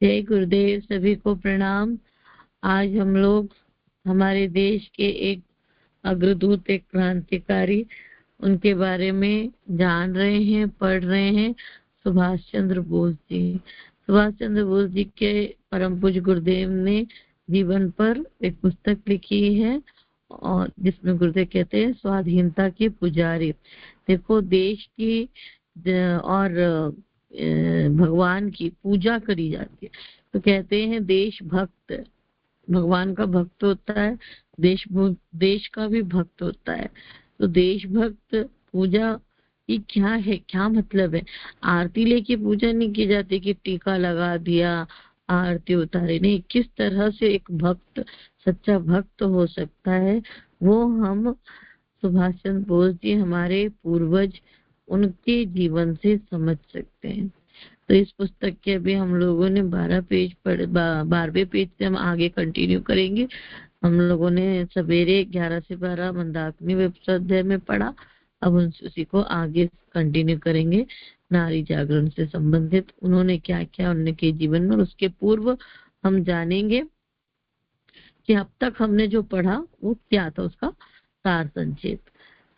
जय गुरुदेव, सभी को प्रणाम। आज हम लोग हमारे देश के एक अग्रदूत, एक क्रांतिकारी, उनके बारे में जान रहे हैं, पढ़ रहे हैं। सुभाष चंद्र बोस जी। सुभाष चंद्र बोस जी के परम पूज्य गुरुदेव ने जीवन पर एक पुस्तक लिखी है, और जिसमें गुरुदेव कहते हैं स्वाधीनता के पुजारी। देखो, देश की और भगवान की पूजा करी जाती है, तो कहते हैं देशभक्त भगवान का भक्त होता है, देश का भी भक्त होता है। तो देशभक्त पूजा ये क्या है, क्या मतलब है? आरती लेके पूजा नहीं की जाती कि टीका लगा दिया, आरती उतारी नहीं। किस तरह से एक भक्त, सच्चा भक्त हो सकता है, वो हम सुभाष चंद्र बोस जी, हमारे पूर्वज, उनके जीवन से समझ सकते हैं। तो इस पुस्तक के अभी हम लोगों ने 12 पेज पढ़ 12वें पेज से हम आगे कंटिन्यू करेंगे। हम लोगों ने सवेरे 11 से 12 मंदाकिनी विपसोध्याय में पढ़ा। अब उसी को आगे कंटिन्यू करेंगे। नारी जागरण से संबंधित उन्होंने क्या क्या उनके जीवन में, और उसके पूर्व हम जानेंगे कि अब तक हमने जो पढ़ा वो क्या था, उसका सार संक्षेप।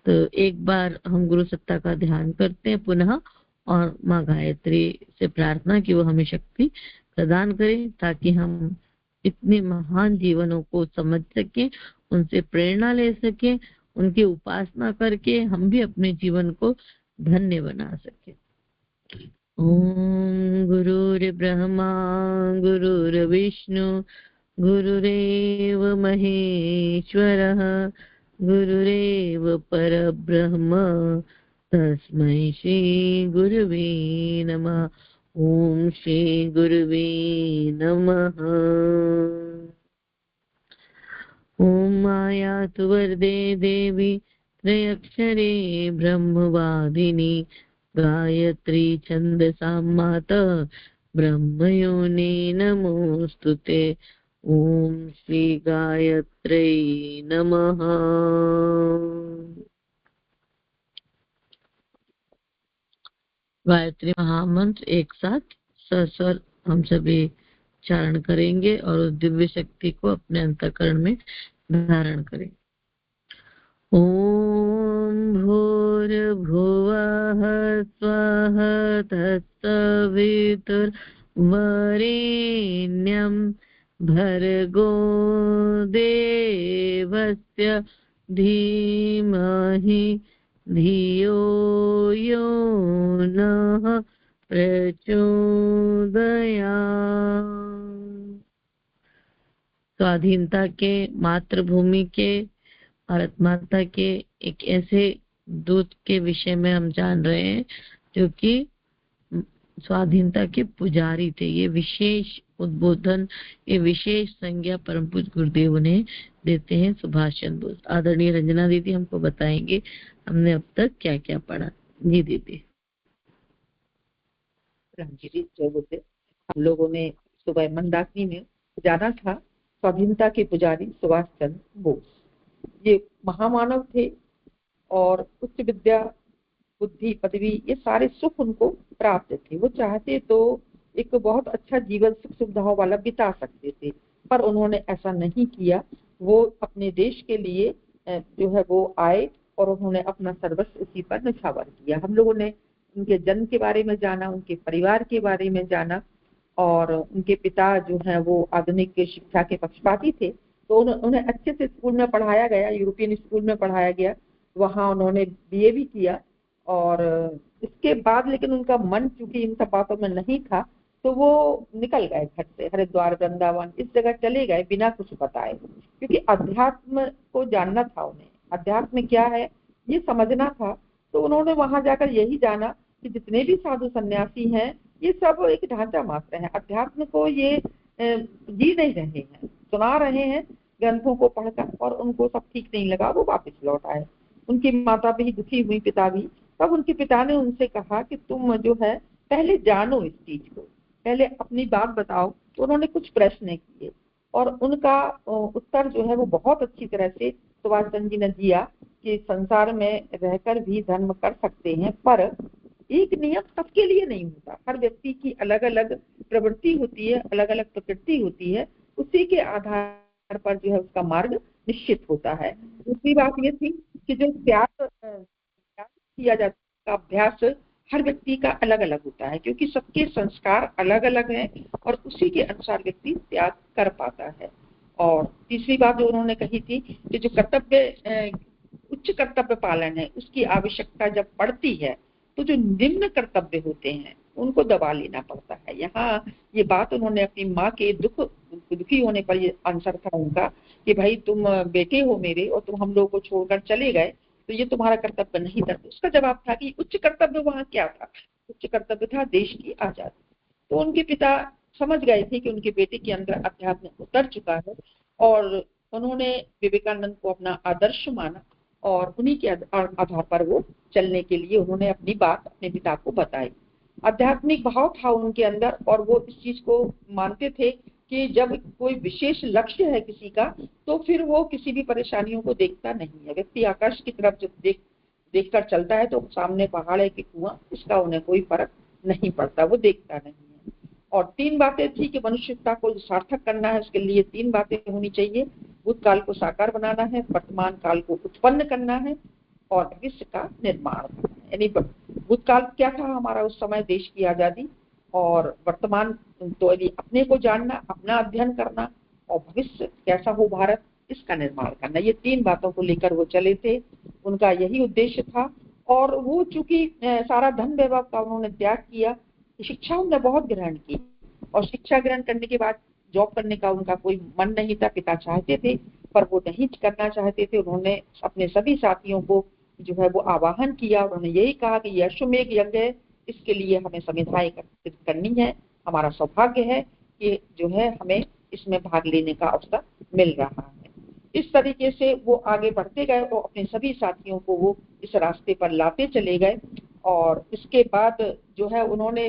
तो एक बार हम गुरु सत्ता का ध्यान करते हैं पुनः, और माँ गायत्री से प्रार्थना कि वो हमें शक्ति प्रदान करें, ताकि हम इतने महान जीवनों को समझ सकें, उनसे प्रेरणा ले सकें, उनकी उपासना करके हम भी अपने जीवन को धन्य बना सकें। ओम गुरुर्ब्रह्मा गुरुर्विष्णु गुरुरेव महेश्वरः गुरुरेव परब्रह्म तस्मै श्री गुरुवे नमः। ओम श्री गुरुवे नमः। ओम मायातु वरदे देवी त्रयक्षरे ब्रह्मवादिनी गायत्री छन्दसां माता ब्रह्मयोनि नमोस्तुते। ओम श्री गायत्रै नमः। गायत्री महामंत्र एक साथ सस्वर हम सभी उच्चारण करेंगे और उस दिव्य शक्ति को अपने अंतःकरण में धारण करें। ओम भूर्भुवः स्वः तत्सवितुर्वरेण्यं भर्गो देवस्य धीमहि धियो यो नः प्रचोदयात्। स्वाधीनता के, मातृभूमि के, भारत माता के एक ऐसे दूत के विषय में हम जान रहे हैं जो कि स्वाधीनता के पुजारी थे। ये विशेष उद्बोधन, ये विशेष संज्ञा परम पूज्य गुरुदेव ने देते हैं सुभाष चंद्र बोस। आदरणीय रंजना दीदी हमको बताएंगे हमने अब तक क्या क्या पढ़ा। जी दीदी। हम लोगों ने सुबह मंदाकिनी में जाना था स्वाधीनता के पुजारी सुभाष चंद्र बोस। ये महामानव थे और उच्च विद्या, बुद्धि, पदवी, ये सारे सुख उनको प्राप्त थे। वो चाहते तो एक बहुत अच्छा जीवन सुख सुविधाओं वाला बिता सकते थे, पर उन्होंने ऐसा नहीं किया। वो अपने देश के लिए जो है वो आए और उन्होंने अपना सर्वस्व इसी पर न्यौछावर किया। हम लोगों ने उनके जन्म के बारे में जाना, उनके परिवार के बारे में जाना, और उनके पिता जो है वो आधुनिक शिक्षा के पक्षपाती थे, तो उन्हें अच्छे से स्कूल में पढ़ाया गया, यूरोपियन स्कूल में पढ़ाया गया। वहाँ उन्होंने बीए भी किया, और इसके बाद लेकिन उनका मन चूंकि इन सब बातों में नहीं था, तो वो निकल गए घर से, हरिद्वार, वृंदावन, इस जगह चले गए बिना कुछ बताए, क्योंकि अध्यात्म को जानना था उन्हें। अध्यात्म क्या है ये समझना था। तो उन्होंने वहां जाकर यही जाना कि जितने भी साधु सन्यासी हैं ये सब एक ढांचा मात्र है, अध्यात्म को ये जी नहीं रहे हैं, सुना रहे हैं ग्रंथों को पढ़कर, और उनको सब ठीक नहीं लगा, वो वापस लौट आए। उनकी माता भी दुखी हुई, पिता भी। तब उनके पिता ने उनसे कहा कि तुम जो है पहले जानो इस चीज को, पहले अपनी बात बताओ। तो उन्होंने कुछ प्रश्न किए, और उनका उत्तर जो है वो बहुत अच्छी तरह से सुभाष चंद्र जी ने दिया कि संसार में रहकर भी धर्म कर सकते हैं, पर एक नियम सबके लिए नहीं होता, हर व्यक्ति की अलग अलग प्रवृत्ति होती है, अलग अलग प्रकृति होती है, उसी के आधार पर जो है उसका मार्ग निश्चित होता है। दूसरी बात ये थी कि जो त्याग किया जाता अभ्यास हर व्यक्ति का अलग अलग होता है, क्योंकि सबके संस्कार अलग अलग हैं और उसी के अनुसार व्यक्ति त्याग कर पाता है। और तीसरी बात जो उन्होंने कही थी कि जो कर्तव्य उच्च कर्तव्य पालन है उसकी आवश्यकता जब पड़ती है तो जो निम्न कर्तव्य होते हैं उनको दबा लेना पड़ता है। यहाँ ये बात उन्होंने अपनी माँ के दुखी होने पर ये आंसर था उनका कि भाई तुम बेटे हो मेरे और तुम हम लोग को छोड़कर चले गए तो ये तुम्हारा कर्तव्य नहीं था। तो उसका जवाब था कि उच्च कर्तव्य वहाँ क्या था, उच्च कर्तव्य था देश की आजादी। तो उनके पिता समझ गए थे कि उनके बेटे के अंदर अध्यात्म उतर चुका है और उन्होंने विवेकानंद को अपना आदर्श माना और उन्हीं के आधार पर वो चलने के लिए उन्होंने अपनी बात अपने पिता को बताई। आध्यात्मिक भाव था उनके अंदर और वो इस चीज को मानते थे कि जब कोई विशेष लक्ष्य है किसी का तो फिर वो किसी भी परेशानियों को देखता नहीं है। व्यक्ति आकाश की तरफ जब देखकर चलता है तो सामने पहाड़ है कि कुआं, इसका उन्हें कोई फर्क नहीं पड़ता, वो देखता नहीं है। और 3 बातें थी कि मनुष्यता को सार्थक करना है उसके लिए 3 बातें होनी चाहिए, भूतकाल को साकार बनाना है, वर्तमान काल को उत्पन्न करना है और भविष्य का निर्माण करना है। यानी भूतकाल क्या था हमारा उस समय देश की आजादी, और वर्तमान तो यदि अपने को जानना, अपना अध्ययन करना, और भविष्य कैसा हो भारत इसका निर्माण करना। ये 3 बातों को लेकर वो चले थे, उनका यही उद्देश्य था। और वो चूंकि सारा धन वैभव का उन्होंने त्याग किया, शिक्षा उन्होंने बहुत ग्रहण की और शिक्षा ग्रहण करने के बाद जॉब करने का उनका कोई मन नहीं था। पिता चाहते थे पर वो नहीं करना चाहते थे। उन्होंने अपने सभी साथियों को जो है वो आह्वान किया, उन्होंने यही कहा कि यह अश्वमेध यज्ञ है, इसके लिए हमें संविधाएं एकत्रित करनी है, हमारा सौभाग्य है कि जो है हमें इसमें भाग लेने का अवसर मिल रहा है। इस तरीके से वो आगे बढ़ते गए और अपने सभी साथियों को वो इस रास्ते पर लाते चले गए। और इसके बाद जो है उन्होंने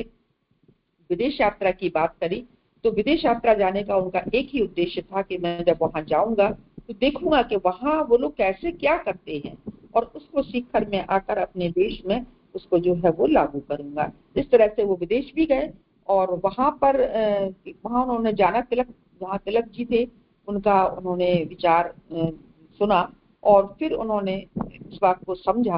विदेश यात्रा की बात करी, तो विदेश यात्रा जाने का उनका एक ही उद्देश्य था कि मैं जब वहां जाऊंगा तो देखूंगा कि वहां वो लोग कैसे क्या करते हैं और उसको सीखकर मैं आकर अपने देश में उसको जो है वो लागू करूंगा। इस तरह से वो विदेश भी गए और वहां उन्होंने जाना, जहाँ तिलक जी थे उनका उन्होंने विचार सुना और फिर उन्होंने इस बात को समझा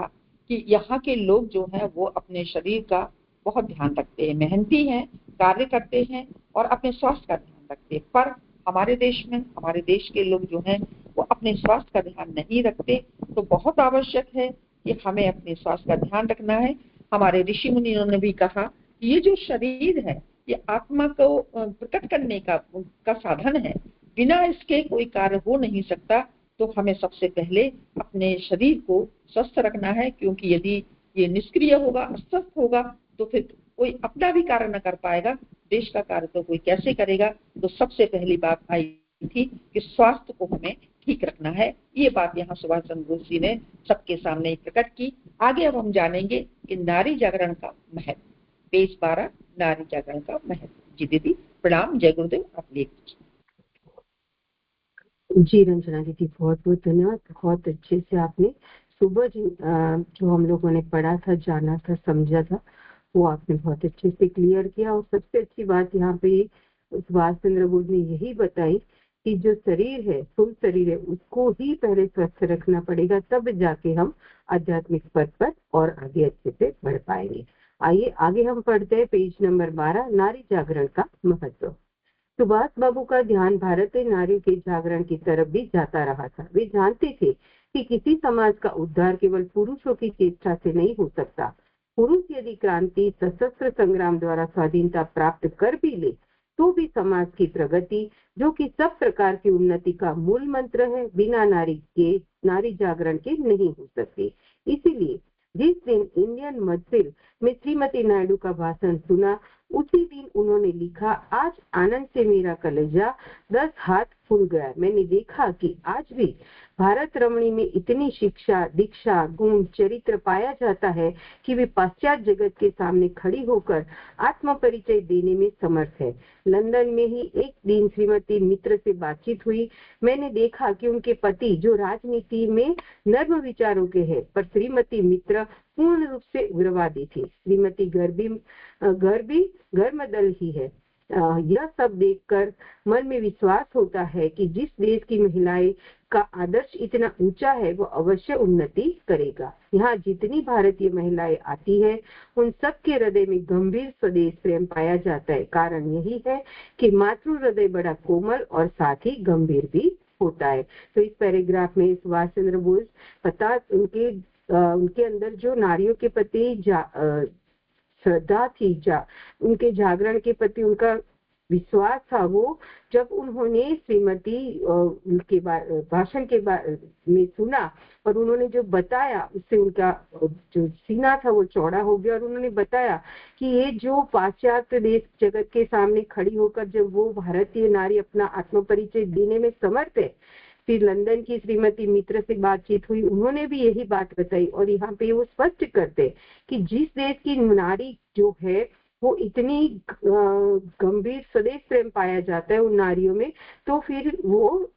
कि यहाँ के लोग जो हैं वो अपने शरीर का बहुत ध्यान रखते हैं, मेहनती हैं, कार्य करते हैं और अपने स्वास्थ्य का ध्यान रखते हैं। पर हमारे देश के लोग जो हैं वो अपने स्वास्थ्य का ध्यान नहीं रखते। तो बहुत आवश्यक है कि हमें अपने स्वास्थ्य का ध्यान रखना है। हमारे ऋषि मुनियों ने भी कहा कि ये जो शरीर है ये आत्मा को प्रकट करने का साधन है, बिना इसके कोई कार्य हो नहीं सकता। तो हमें सबसे पहले अपने शरीर को स्वस्थ रखना है, क्योंकि यदि ये निष्क्रिय होगा, अस्वस्थ होगा तो फिर कोई अपना भी कार्य न कर पाएगा, देश का कार्य तो कोई कैसे करेगा। तो सबसे पहली बात आई थी कि स्वास्थ्य को हमें ठीक रखना है। ये बात यहाँ सुभाष चंद्र बोस जी ने सबके सामने प्रकट की। आगे अब हम जानेंगे कि नारी जागरण का महत्व। पेज 12, नारी जागरण का महत्व। जी दीदी प्रणाम, जय गुरुदेव। आप ले जी रंजना दीदी, बहुत बहुत धन्यवाद। बहुत अच्छे से आपने सुबह जो हम लोगों ने पढ़ा था, जाना था, समझा था, वो आपने बहुत अच्छे से क्लियर किया। और सबसे अच्छी बात यहाँ पे सुभाष चंद्र बोस ने यही बताई कि जो शरीर है, स्थूल शरीर है, उसको ही पहले स्वस्थ रखना पड़ेगा, तब जाके हम आध्यात्मिक पथ पर और आगे अच्छे से बढ़ पाएंगे। आइए आगे हम पढ़ते हैं पेज नंबर 12, नारी जागरण का महत्व। सुभाष बाबू का ध्यान भारतीय नारी के जागरण की तरफ भी जाता रहा था। वे जानते थे कि किसी समाज का उद्धार केवल पुरुषों की चेष्टा से नहीं हो सकता। पुरुष यदि क्रांति, सशस्त्र संग्राम द्वारा स्वाधीनता प्राप्त कर भी ले तो भी समाज की प्रगति, जो कि सब प्रकार की उन्नति का मूल मंत्र है, बिना नारी जागरण के नहीं हो सकती। इसीलिए जिस दिन इंडियन मस्जिद में श्रीमती नायडू का भाषण सुना, उसी दिन उन्होंने लिखा, आज आनंद से मेरा कलेजा 10 हाथ फूल गया। मैंने देखा कि आज भी भारत रमणी में इतनी शिक्षा, दीक्षा, गुण, चरित्र पाया जाता है कि वे पाश्चात्य जगत के सामने खड़ी होकर आत्म परिचय देने में समर्थ है। लंदन में ही एक दिन श्रीमती मित्र से बातचीत हुई। मैंने देखा कि उनके पति जो राजनीति में नर्म विचारों के हैं, पर श्रीमती मित्र पूर्ण रूप से उग्रवादी थी। श्रीमती गर्मदल ही है। यह सब देखकर मन में विश्वास होता है कि जिस देश की महिलाएं का आदर्श इतना ऊंचा है वो अवश्य उन्नति करेगा। यहाँ जितनी भारतीय महिलाएं आती है उन सब के हृदय में गंभीर स्वदेश प्रेम पाया जाता है। कारण यही है कि मातृ हृदय बड़ा कोमल और साथ ही गंभीर भी होता है। तो इस पैराग्राफ में सुभाष चंद्र बोस उनके अंदर जो नारियों के प्रति श्रद्धा थी, उनके जागरण के प्रति उनका विश्वास था, वो जब उन्होंने श्रीमती के भाषण के में सुना और उन्होंने जो बताया उससे उनका जो सीना था वो चौड़ा हो गया। और उन्होंने बताया कि ये जो पाश्चात्य देश जगत के सामने खड़ी होकर जब वो भारतीय नारी अपना आत्म परिचय देने में समर्थ है। फिर लंदन की श्रीमती मित्र से बातचीत हुई, उन्होंने भी यही बात बताई और यहाँ पे वो स्पष्ट करते कि जिस देश की नारी जो है वो इतनी गंभीर स्वदेश प्रेम पाया जाता है उन नारियों में, तो फिर वो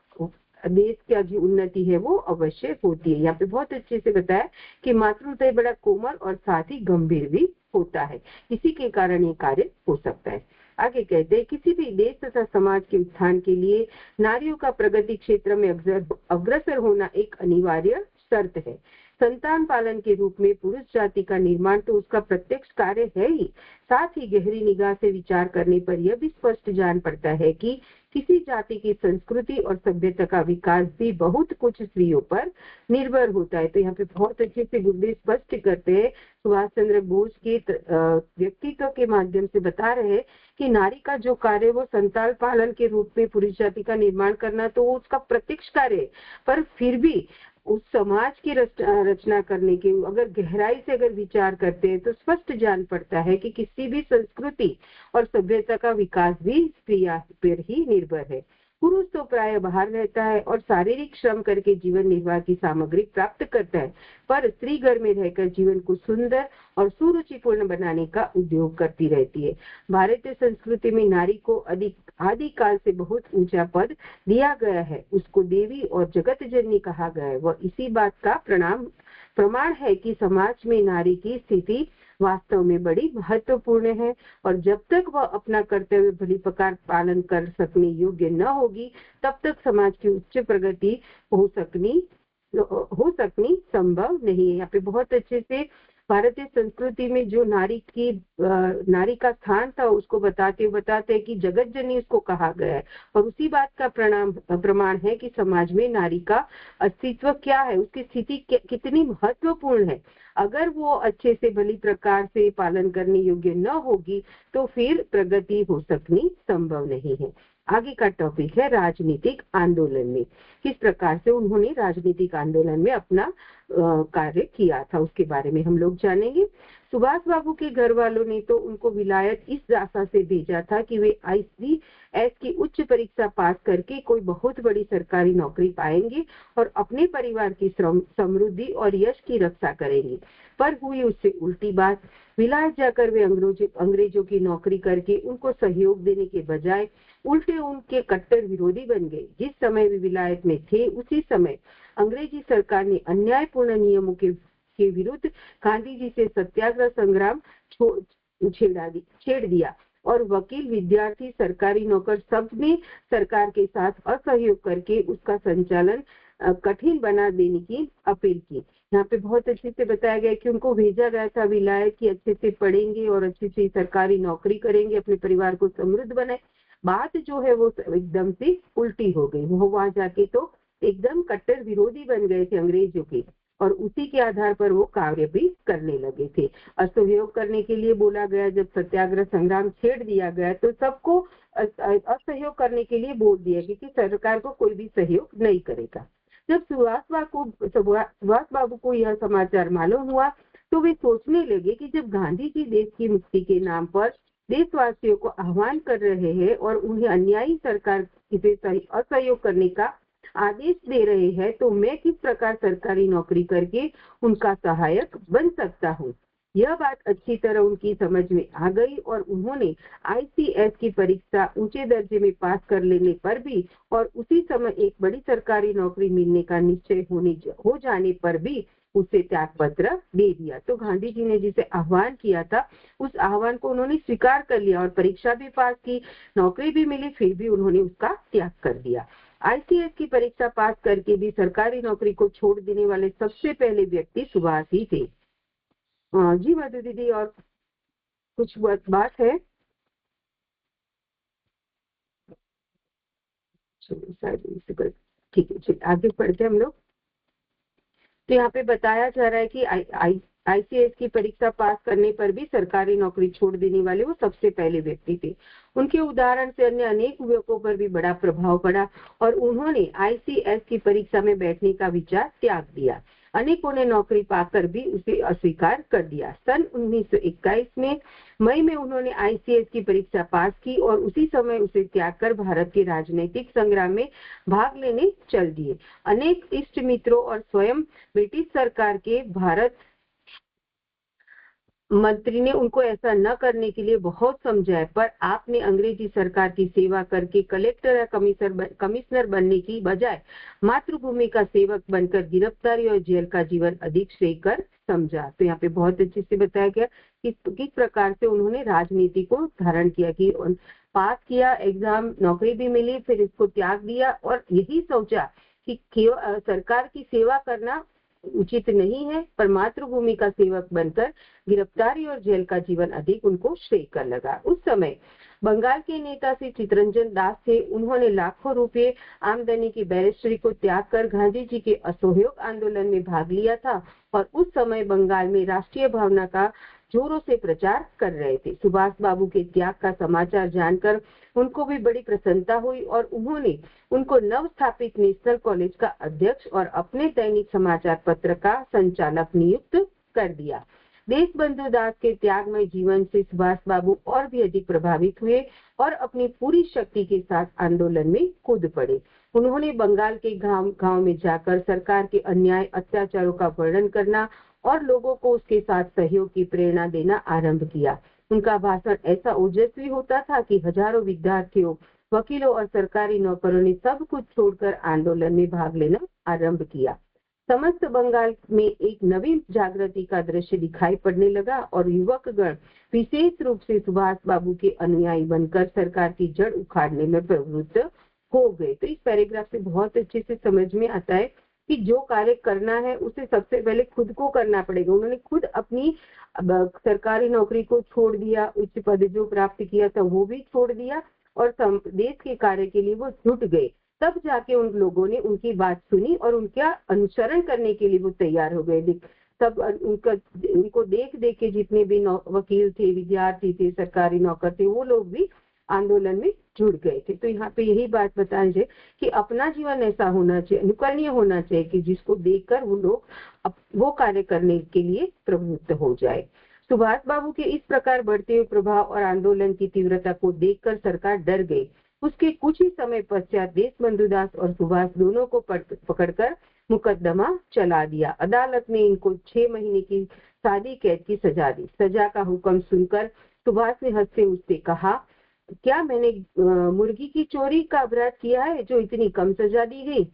देश की जो उन्नति है वो अवश्य होती है। यहाँ पे बहुत अच्छे से बताया कि मातृत्व बड़ा कोमल और साथ ही गंभीर भी होता है, इसी के कारण ये कार्य हो सकता है। आगे कहते हैं, किसी भी देश तथा समाज के उत्थान के लिए नारियों का प्रगति क्षेत्र में अग्रसर होना एक अनिवार्य शर्त है। संतान पालन के रूप में पुरुष जाति का निर्माण तो उसका प्रत्यक्ष कार्य है ही, साथ ही गहरी निगाह से विचार करने पर यह भी स्पष्ट जान पड़ता है कि किसी जाति की संस्कृति और सभ्यता का विकास भी बहुत कुछ स्त्रियों पर निर्भर होता है। तो यहाँ पे बहुत अच्छे से गुरुदेव स्पष्ट करते हैं, सुभाष चंद्र बोस के व्यक्तित्व के माध्यम से बता रहे हैं कि नारी का जो कार्य वो संतान पालन के रूप में पुरुष जाति का निर्माण करना तो उसका प्रत्यक्ष कार्य है, पर फिर भी उस समाज की रचना करने के अगर गहराई से अगर विचार करते हैं तो स्पष्ट जान पड़ता है कि किसी भी संस्कृति और सभ्यता का विकास भी स्त्रियों पर ही निर्भर है। पुरुष तो प्राय बाहर रहता है और शारीरिक श्रम करके जीवन निर्वाह की सामग्री प्राप्त करता है, पर स्त्री घर में रहकर जीवन को सुंदर और सुरुचिपूर्ण बनाने का उद्योग करती रहती है। भारतीय संस्कृति में नारी को आदिकाल से बहुत ऊंचा पद दिया गया है, उसको देवी और जगत जननी कहा गया है। वह इसी बात का प्रमाण है कि समाज में नारी की स्थिति वास्तव में बड़ी महत्वपूर्ण है और जब तक वह अपना कर्तव्य भली प्रकार पालन कर सकने योग्य न होगी तब तक समाज की उच्च प्रगति हो सकनी संभव नहीं है। यहाँ पे बहुत अच्छे से भारतीय संस्कृति में जो नारी का स्थान था उसको बताते कि जगत जननी उसको कहा गया है और उसी बात का प्रमाण है कि समाज में नारी का अस्तित्व क्या है, उसकी स्थिति कितनी महत्वपूर्ण है। अगर वो अच्छे से भली प्रकार से पालन करने योग्य न होगी तो फिर प्रगति हो सकनी संभव नहीं है। आगे का टॉपिक है राजनीतिक आंदोलन में किस प्रकार से उन्होंने राजनीतिक आंदोलन में अपना कार्य किया था उसके बारे में हम लोग जानेंगे। सुभाष बाबू के घर वालों ने तो उनको विलायत इस आशा से भेजा था कि वे ICS की उच्च परीक्षा पास करके कोई बहुत बड़ी सरकारी नौकरी पाएंगे और अपने परिवार की समृद्धि और यश की रक्षा करेंगे, पर हुई उससे उल्टी बात। विलायत जाकर वे अंग्रेजों की नौकरी करके उनको सहयोग देने के बजाय उल्टे उनके कट्टर विरोधी बन गए। जिस समय वे विलायत में थे उसी समय अंग्रेजी सरकार ने अन्यायपूर्ण नियमों के विरुद्ध गांधी जी से सत्याग्रह संग्राम छेड़ दिया और वकील, विद्यार्थी, सरकारी नौकर सबने सरकार के साथ असहयोग करके उसका संचालन कठिन बना देने की अपील की। यहाँ पे बहुत अच्छे से बताया गया कि उनको भेजा गया था विलायत की अच्छे से पढ़ेंगे और अच्छे से सरकारी नौकरी करेंगे, अपने परिवार को समृद्ध बनाए। बात जो है वो एकदम से उल्टी हो गई। वो वहां जाके तो एकदम कट्टर विरोधी बन गए थे अंग्रेजों के और उसी के आधार पर वो कार्य भी करने लगे थे। असहयोग करने के लिए बोला गया, जब सत्याग्रह संग्राम छेड़ दिया गया तो सबको असहयोग करने के लिए बोल दिया क्योंकि सरकार को कोई भी सहयोग नहीं करेगा। जब सुभाष बाबू को यह समाचार मालूम हुआ तो वे सोचने लगे कि जब गांधी जी देश की मुक्ति के नाम पर देशवासियों को आह्वान कर रहे हैं और उन्हें अन्यायी सरकार से असहयोग करने का आदेश दे रहे हैं तो मैं किस प्रकार सरकारी नौकरी करके उनका सहायक बन सकता हूँ। यह बात अच्छी तरह उनकी समझ में आ गई और उन्होंने आईसीएस की परीक्षा ऊंचे दर्जे में पास कर लेने पर भी और उसी समय एक बड़ी सरकारी नौकरी मिलने का निश्चय हो जाने पर भी उसे त्याग पत्र दे दिया। तो गांधी जी ने जिसे आह्वान किया था उस आह्वान को उन्होंने स्वीकार कर लिया और परीक्षा भी पास की, नौकरी भी मिली, फिर भी उन्होंने उसका त्याग कर दिया। आईसीएस की परीक्षा पास करके भी सरकारी नौकरी को छोड़ देने वाले सबसे पहले व्यक्ति सुभाष ही थे। जी मधु दीदी, और कुछ बात है? ठीक है, चलिए आगे बढ़ते हम लोग। तो यहाँ पे बताया जा रहा है कि आईसीएस की परीक्षा पास करने पर भी सरकारी नौकरी छोड़ देने वाले वो सबसे पहले व्यक्ति थे। उनके उदाहरण से अन्य अनेक युवकों पर भी बड़ा प्रभाव पड़ा और उन्होंने आईसीएस की परीक्षा में बैठने का विचार त्याग दिया। अनेकों ने नौकरी पाकर भी उसे अस्वीकार कर दिया। सन 1921 में मई में उन्होंने आईसीएस की परीक्षा पास की और उसी समय उसे त्याग कर भारत के राजनीतिक संग्राम में भाग लेने चल दिए। अनेक इष्ट मित्रों और स्वयं ब्रिटिश सरकार के भारत मंत्री ने उनको ऐसा न करने के लिए बहुत समझाया, पर आपने अंग्रेजी सरकार की सेवा करके कलेक्टर या कमिश्नर बनने की बजाय मातृभूमि का सेवक बनकर गिरफ्तारी और जेल का जीवन अधिक श्रेयकर समझा। तो यहाँ पे बहुत अच्छे से बताया गया कि किस प्रकार से उन्होंने राजनीति को धारण किया, कि पास किया एग्जाम, नौकरी भी मिली, फिर इसको त्याग दिया और यही सोचा कि सरकार की सेवा करना उचित नहीं है, पर मातृभूमि का सेवक बनकर गिरफ्तारी और जेल का जीवन अधिक उनको श्रेयकर लगा। उस समय बंगाल के नेता श्री चित्तरंजन दास थे। उन्होंने लाखों रुपए आमदनी की बैरिस्टरी को त्याग कर गांधी जी के असहयोग आंदोलन में भाग लिया था और उस समय बंगाल में राष्ट्रीय भावना का जोरों से प्रचार कर रहे थे। सुभाष बाबू के त्याग का समाचार जानकर उनको भी बड़ी प्रसन्नता हुई और उन्होंने उनको नव स्थापित नेशनल कॉलेज का अध्यक्ष और अपने दैनिक समाचार पत्र का संचालक नियुक्त कर दिया। देशबंधु दास के त्यागमय जीवन से सुभाष बाबू और भी अधिक प्रभावित हुए और अपनी पूरी शक्ति के साथ आंदोलन में कूद पड़े। उन्होंने बंगाल के गांव में जाकर सरकार के अन्याय अत्याचारों का वर्णन करना और लोगों को उसके साथ सहयोग की प्रेरणा देना आरंभ किया। उनका भाषण ऐसा ओजस्वी होता था कि हजारों विद्यार्थियों, वकीलों और सरकारी नौकरों ने सब कुछ छोड़कर आंदोलन में भाग लेना आरंभ किया। समस्त बंगाल में एक नवीन जागृति का दृश्य दिखाई पड़ने लगा और युवकगण विशेष रूप से सुभाष बाबू के अनुयायी बनकर सरकार की जड़ उखाड़ने में प्रवृत्त हो गए। तो इस पैराग्राफ से बहुत अच्छे से समझ में आता है कि जो कार्य करना है उसे सबसे पहले खुद को करना पड़ेगा। उन्होंने खुद अपनी सरकारी नौकरी को छोड़ दिया, उच्च पद जो प्राप्त किया था वो भी छोड़ दिया और देश के कार्य के लिए वो जुट गए। तब जाके उन लोगों ने उनकी बात सुनी और उनका अनुसरण करने के लिए वो तैयार हो गए। तब उनको देख देख के जितने भी वकील थे, विद्यार्थी थे, सरकारी नौकर थे, वो लोग भी आंदोलन में जुड़ गए थे। तो यहाँ पे यही बात बताई जाए कि अपना जीवन ऐसा होना चाहिए, अनुकरणीय होना चाहिए कि जिसको देखकर वो लोग वो कार्य करने के लिए प्रवृत्त हो जाए। सुभाष बाबू के इस प्रकार बढ़ते हुए प्रभाव और आंदोलन की तीव्रता को देखकर सरकार डर गई। उसके कुछ ही समय पश्चात देशबंधु दास और सुभाष दोनों को पकड़कर मुकदमा चला दिया। अदालत ने इनको 6 महीने की सादी कैद की सजा दी। सजा का हुक्म सुनकर सुभाष ने हंसते हंसते कहा, क्या मैंने मुर्गी की चोरी का अपराध किया है जो इतनी कम सजा दी गई?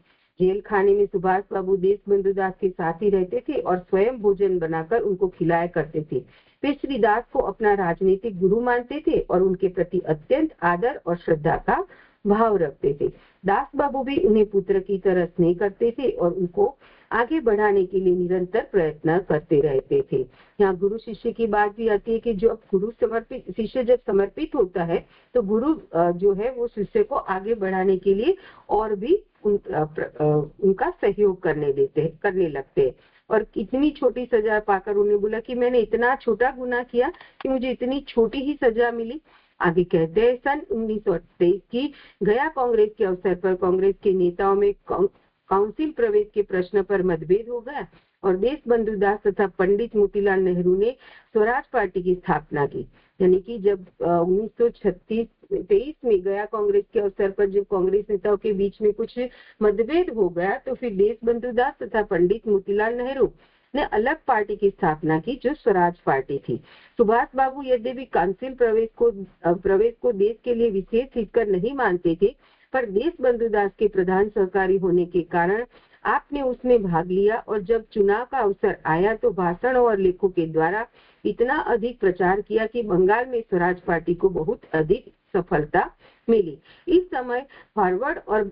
जेल खाने में सुभाष बाबू देशबंधु दास के साथ ही रहते थे और स्वयं भोजन बनाकर उनको खिलाया करते थे। वे श्री दास को अपना राजनीतिक गुरु मानते थे और उनके प्रति अत्यंत आदर और श्रद्धा का भाव रखते थे। दास बाबू भी उन्हें पुत्र की तरह स्नेह करते थे और उनको आगे बढ़ाने के लिए निरंतर प्रयत्न करते रहते थे। यहाँ गुरु शिष्य की बात भी आती है कि जो शिष्य जब समर्पित होता है तो गुरु जो है वो शिष्य को आगे बढ़ाने के लिए और भी उनका सहयोग करने लगते हैं। और इतनी छोटी सजा पाकर उन्हें बोला कि मैंने इतना छोटा गुनाह किया कि मुझे इतनी छोटी ही सजा मिली। आगे कहते हैं, सन 1928 की गया कांग्रेस के अवसर पर कांग्रेस के नेताओं में काउंसिल प्रवेश के प्रश्न पर मतभेद हो गया और देशबंधु दास तथा पंडित मोतीलाल नेहरू ने स्वराज पार्टी की स्थापना की। यानी कि जब 1936-23 में गया कांग्रेस के अवसर पर जब कांग्रेस नेताओं के बीच में कुछ मतभेद हो गया, तो फिर देशबंधु दास तथा पंडित मोतीलाल नेहरू ने अलग पार्टी की स्थापना की जो स्वराज पार्टी थी। सुभाष बाबू यद्यपि काउंसिल प्रवेश को देश के लिए विशेष हितकर नहीं मानते थे, पर देशबंधु दास के प्रधान सहकारी होने के कारण आपने उसमें भाग लिया और जब चुनाव का अवसर आया तो भाषणों और लेखों के द्वारा इतना अधिक प्रचार किया कि बंगाल में स्वराज पार्टी को बहुत अधिक सफलता मिली। इस समय फॉरवर्ड और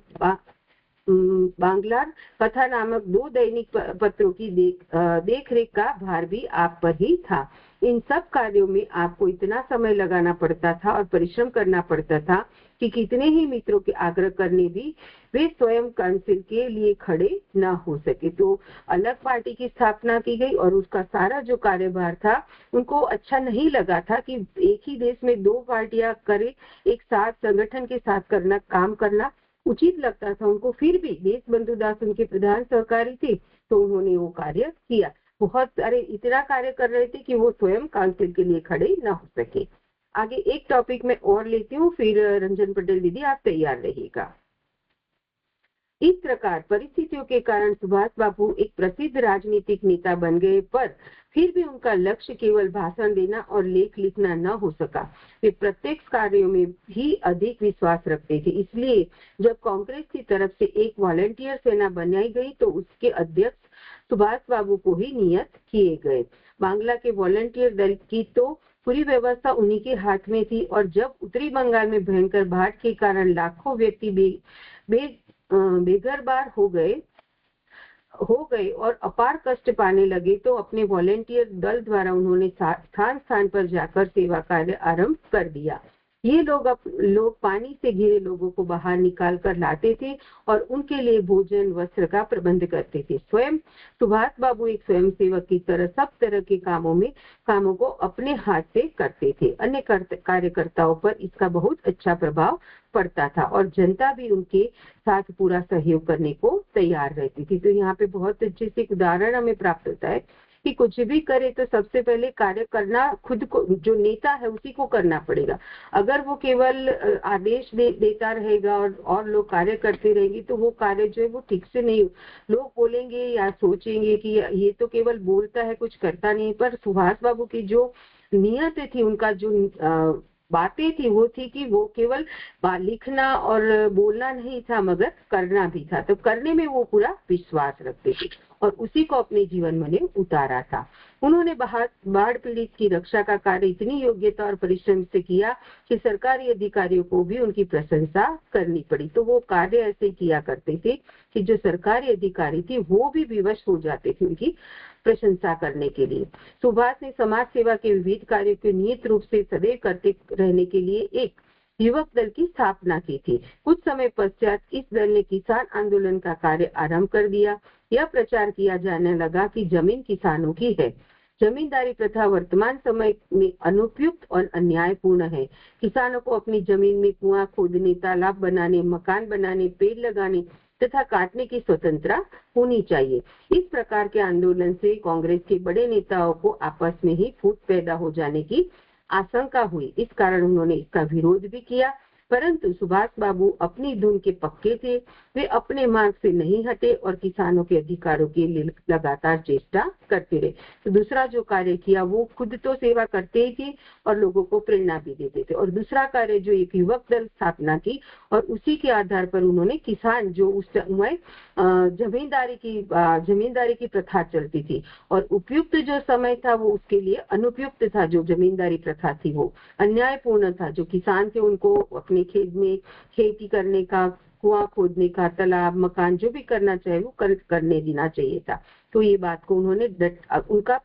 बांग्लार कथा नामक 2 दैनिक पत्रों की देखरेख का भार भी आप पर ही था। इन सब कार्यों में आपको इतना समय लगाना पड़ता था और परिश्रम करना पड़ता था कि कितने ही मित्रों के आग्रह करने भी वे स्वयं काउंसिल के लिए खड़े न हो सके। तो अलग पार्टी की स्थापना की गई और उसका सारा जो कार्यभार था उनको अच्छा नहीं लगा था कि एक ही देश में 2 पार्टियां करे, एक साथ संगठन के साथ काम करना उचित लगता था उनको। फिर भी देशबंधु दास उनके प्रधान सहकारी थे, तो उन्होंने वो कार्य किया। बहुत सारे इतना कार्य कर रहे थे कि वो स्वयं काउंसिल के लिए खड़े न हो सके। आगे एक टॉपिक में और लेती हूँ, फिर रंजन पटेल दीदी आप तैयार रहिएगा। इस प्रकार परिस्थितियों के कारण सुभाष बाबू एक प्रसिद्ध राजनीतिक नेता बन गए, पर फिर भी उनका लक्ष्य केवल भाषण देना और लेख लिखना न हो सका। वे प्रत्यक्ष कार्यों में भी अधिक विश्वास रखते थे। इसलिए जब कांग्रेस की तरफ से एक वॉलंटियर सेना बनाई गई तो उसके अध्यक्ष सुभाष बाबू को ही नियत किए गए। बांग्ला के वॉलंटियर दल की तो पूरी व्यवस्था उन्हीं के हाथ में थी और जब उत्तरी बंगाल में भयंकर बाढ़ के कारण लाखों व्यक्ति बेघरबार हो गए और अपार कष्ट पाने लगे, तो अपने वॉलंटियर दल द्वारा उन्होंने स्थान स्थान पर जाकर सेवा कार्य आरंभ कर दिया। ये लोग पानी से घिरे लोगों को बाहर निकाल कर लाते थे और उनके लिए भोजन वस्त्र का प्रबंध करते थे। स्वयं सुभाष बाबू एक स्वयंसेवक की तरह सब तरह के कामों को अपने हाथ से करते थे। अन्य कार्यकर्ताओं पर इसका बहुत अच्छा प्रभाव पड़ता था और जनता भी उनके साथ पूरा सहयोग करने को तैयार रहती थी। तो यहाँ पे बहुत अच्छे से एक उदाहरण हमें प्राप्त होता है कि कुछ भी करे तो सबसे पहले कार्य करना खुद को, जो नेता है उसी को करना पड़ेगा। अगर वो केवल आदेश देता रहेगा और लोग कार्य करते रहेंगे तो वो कार्य जो है वो ठीक से नहीं, लोग बोलेंगे या सोचेंगे कि ये तो केवल बोलता है कुछ करता नहीं। पर सुभाष बाबू की जो नियत थी, उनका जो बातें थी वो थी कि वो केवल लिखना और बोलना नहीं था मगर करना भी था। तो करने में वो पूरा विश्वास रखते थे और उसी को अपने जीवन में उतारा था। उन्होंने बाढ़ पीड़ित की रक्षा का कार्य इतनी योग्यता और परिश्रम से किया कि सरकारी अधिकारियों को भी उनकी प्रशंसा करनी पड़ी। तो वो कार्य ऐसे किया करते थे कि जो सरकारी अधिकारी थे वो भी विवश हो जाते थे उनकी प्रशंसा करने के लिए। सुभाष ने समाज सेवा के विविध कार्यों को नियत रूप से सदैव करते रहने के लिए एक युवक दल की स्थापना की थी। कुछ समय पश्चात इस दल ने किसान आंदोलन का कार्य आरंभ कर दिया। यह प्रचार किया जाने लगा कि जमीन किसानों की है। जमींदारी प्रथा वर्तमान समय में अनुपयुक्त और अन्यायपूर्ण है। किसानों को अपनी जमीन में कुआं खोदने, तालाब बनाने, मकान बनाने, पेड़ लगाने तथा काटने की स्वतंत्रता होनी चाहिए। इस प्रकार के आंदोलन से कांग्रेस के बड़े नेताओं को आपस में ही फूट पैदा हो जाने की आशंका हुई। इस कारण उन्होंने इसका विरोध भी किया, परंतु सुभाष बाबू अपनी धुन के पक्के थे। वे अपने मार्ग से नहीं हटे और किसानों के अधिकारों के लिए लगातार चेष्टा करते रहे। तो दूसरा जो कार्य किया वो खुद तो सेवा करते ही थे और लोगों को प्रेरणा भी देते थे, और दूसरा कार्य जो एक युवक दल स्थापना की और उसी के आधार पर उन्होंने किसान, जो उस समय जमींदारी की प्रथा चलती थी और उपयुक्त जो समय था वो उसके लिए अनुपयुक्त था। जो जमींदारी प्रथा थी वो अन्यायपूर्ण था। जो किसान थे उनको अपने खेत में खेती करने का, कुआं खोदने का, तालाब, मकान जो भी करना चाहे वो करने देना चाहिए था। तो ये बात को उन्होंने उनका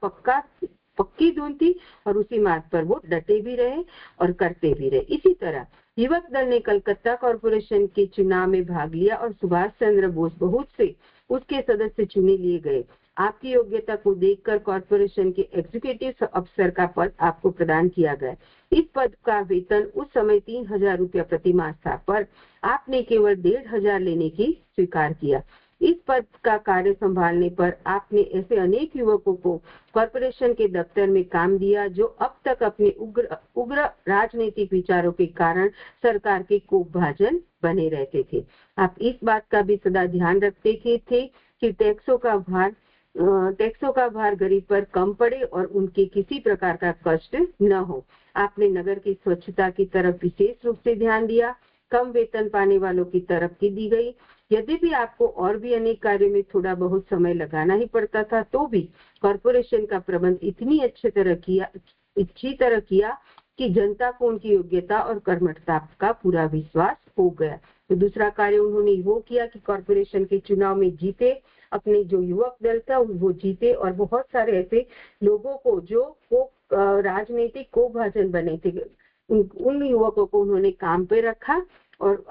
पक्की धुन थी और उसी मार्ग पर वो डटे भी रहे और करते भी रहे। इसी तरह युवक दल ने कलकत्ता कॉरपोरेशन के चुनाव में भाग लिया और सुभाष चंद्र बोस बहुत से उसके सदस्य चुने लिए गए। आपकी योग्यता को देखकर कॉरपोरेशन के एग्जीक्यूटिव अफसर का पद आपको प्रदान किया गया। इस पद का वेतन उस समय 3,000 रुपया प्रति मास था, पर आपने केवल 1,500 लेने की स्वीकार किया। इस पद का कार्य संभालने पर आपने ऐसे अनेक युवकों को कॉरपोरेशन के दफ्तर में काम दिया जो अब तक अपने उग्र राजनीतिक विचारों के कारण सरकार के कोपभाजन बने रहते थे। आप इस बात का भी सदा ध्यान रखते थे कि टैक्सों का भार गरीब पर कम पड़े और उनके किसी प्रकार का कष्ट न हो। आपने नगर की स्वच्छता की तरफ विशेष रूप से ध्यान दिया। कम वेतन पाने वालों की तरक्की दी गई। यद्यपि आपको और भी अनेक कार्यों में थोड़ा बहुत समय लगाना ही पड़ता था, तो भी कॉरपोरेशन का प्रबंध इतनी अच्छी तरह किया कि जनता को उनकी योग्यता और कर्मठता का पूरा विश्वास हो गया। तो दूसरा कार्य उन्होंने वो किया कि कॉरपोरेशन के चुनाव में जीते, अपने जो युवक दल था वो जीते और बहुत सारे ऐसे लोगों को जो राजनीतिक कोपभाजन बने थे उन युवकों को उन्होंने काम पे रखा और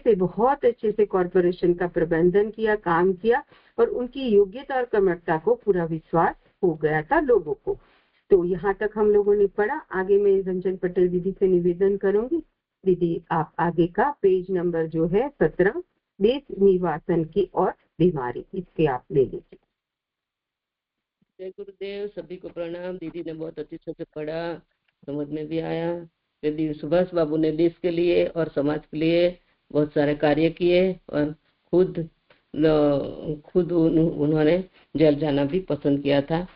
बहुत अच्छे से कॉरपोरेशन का प्रबंधन किया, काम किया और उनकी योग्यता और कर्मठता को पूरा विश्वास हो गया था लोगों को। तो यहाँ तक हम लोगों ने पढ़ा। आगे मैं रंजन पटेल दीदी से निवेदन करूंगी। दीदी आप आगे का पेज नंबर जो है 17 देश निर्वासन की और बीमारी, इसके आप ले लीजिए। जय गुरुदेव, सभी को प्रणाम। दीदी ने बहुत अच्छी से पढ़ा, समझ में भी आया। यदि सुभाष बाबू ने देश के लिए और समाज के लिए बहुत सारे कार्य किए और खुद उन्होंने जेल जाना भी पसंद किया था।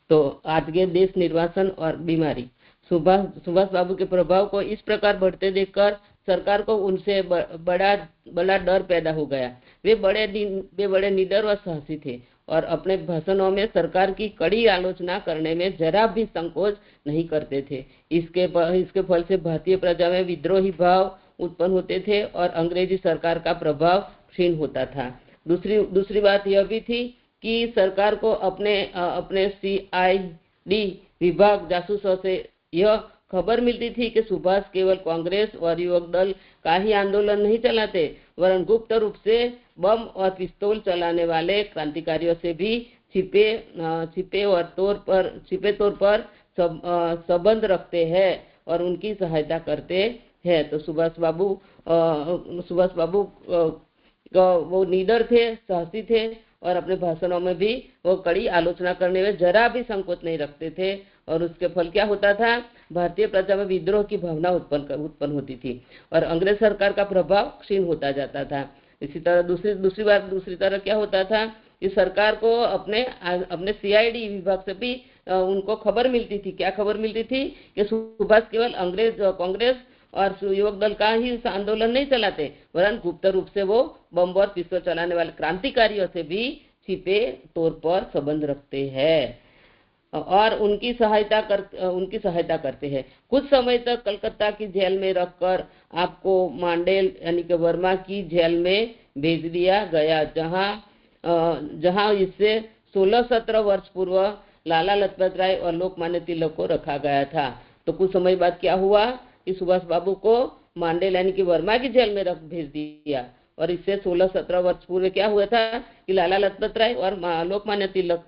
तो आज के देश निर्वासन और बीमारी, सुभाष बाबू के प्रभाव को इस प्रकार बढ़ते देखकर सरकार को उनसे बड़ा डर पैदा हो गया। वे बड़े निडर और साहसी थे और अपने भाषणों में सरकार की कड़ी आलोचना करने में जरा भी संकोच नहीं करते थे। इसके फल से भारतीय प्रजा में विद्रोही भाव उत्पन्न होते थे और अंग्रेजी सरकार का प्रभाव क्षीण होता था। दूसरी बात यह भी थी कि सरकार को अपने CID विभाग जासूसों से यह खबर मिलती थी कि सुभाष केवल कांग्रेस और युवक दल का ही आंदोलन नहीं चलाते, वरन गुप्त रूप से बम और पिस्तौल चलाने वाले क्रांतिकारियों से भी छिपे तौर पर संबंध रखते हैं और उनकी सहायता करते हैं। तो सुभाष बाबू वो लीडर थे, साहसी थे और अपने भाषणों में भी वो कड़ी आलोचना करने में जरा भी संकोच नहीं रखते थे। और उसके फल क्या होता था? भारतीय प्रजा में विद्रोह की भावना उत्पन्न होती थी और अंग्रेज सरकार का प्रभाव क्षीण होता जाता था। इसी तरह दूसरी तरह क्या होता था कि सरकार को अपने CID विभाग से भी उनको खबर मिलती थी। क्या खबर मिलती थी? कि सुभाष केवल कांग्रेस और युवक दल का ही आंदोलन नहीं चलाते, वरन गुप्त रूप से वो बम और पिस्तौल चलाने वाले क्रांतिकारियों से भी छिपे तौर पर संबंध रखते हैं और उनकी सहायता करते हैं। कुछ समय तक कलकत्ता की जेल में रखकर आपको मांडेल यानी कि वर्मा की जेल में भेज दिया गया, जहां इससे 16-17 वर्ष पूर्व लाला लजपत राय और लोकमान्य तिलक को रखा गया था। तो कुछ समय बाद क्या हुआ कि सुभाष बाबू को मांडेल यानी कि वर्मा की जेल में भेज दिया और इससे 16-17 वर्ष पूर्व क्या हुआ था कि लाला लजपत राय और लोकमान्य तिलक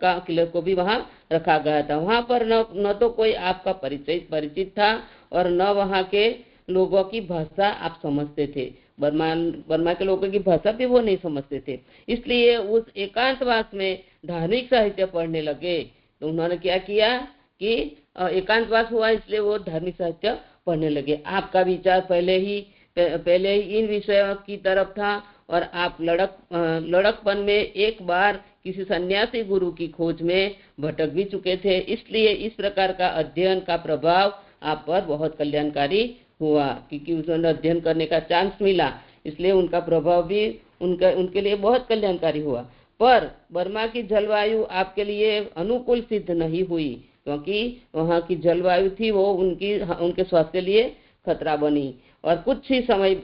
को भी वहां रखा गया था। वहां पर न तो कोई आपका परिचित था और न वहां के लोगों की भाषा आप समझते थे। बर्मा के लोगों की भाषा भी वो नहीं समझते थे, इसलिए उस एकांतवास में धार्मिक साहित्य पढ़ने लगे। तो उन्होंने क्या किया कि एकांतवास हुआ, इसलिए वो धार्मिक साहित्य पढ़ने लगे। आपका विचार पहले ही इन विषयों की तरफ था और आप लड़कपन में एक बार किसी सन्यासी गुरु की खोज में भटक भी चुके थे, इसलिए इस प्रकार का अध्ययन का प्रभाव आप पर बहुत कल्याणकारी हुआ, क्योंकि उन्होंने अध्ययन करने का चांस मिला, इसलिए उनका प्रभाव भी उनके लिए बहुत कल्याणकारी हुआ। पर बर्मा की जलवायु आपके लिए अनुकूल सिद्ध नहीं हुई, क्योंकि वहाँ की जलवायु थी वो उनके स्वास्थ्य के लिए खतरा बनी और कुछ ही समय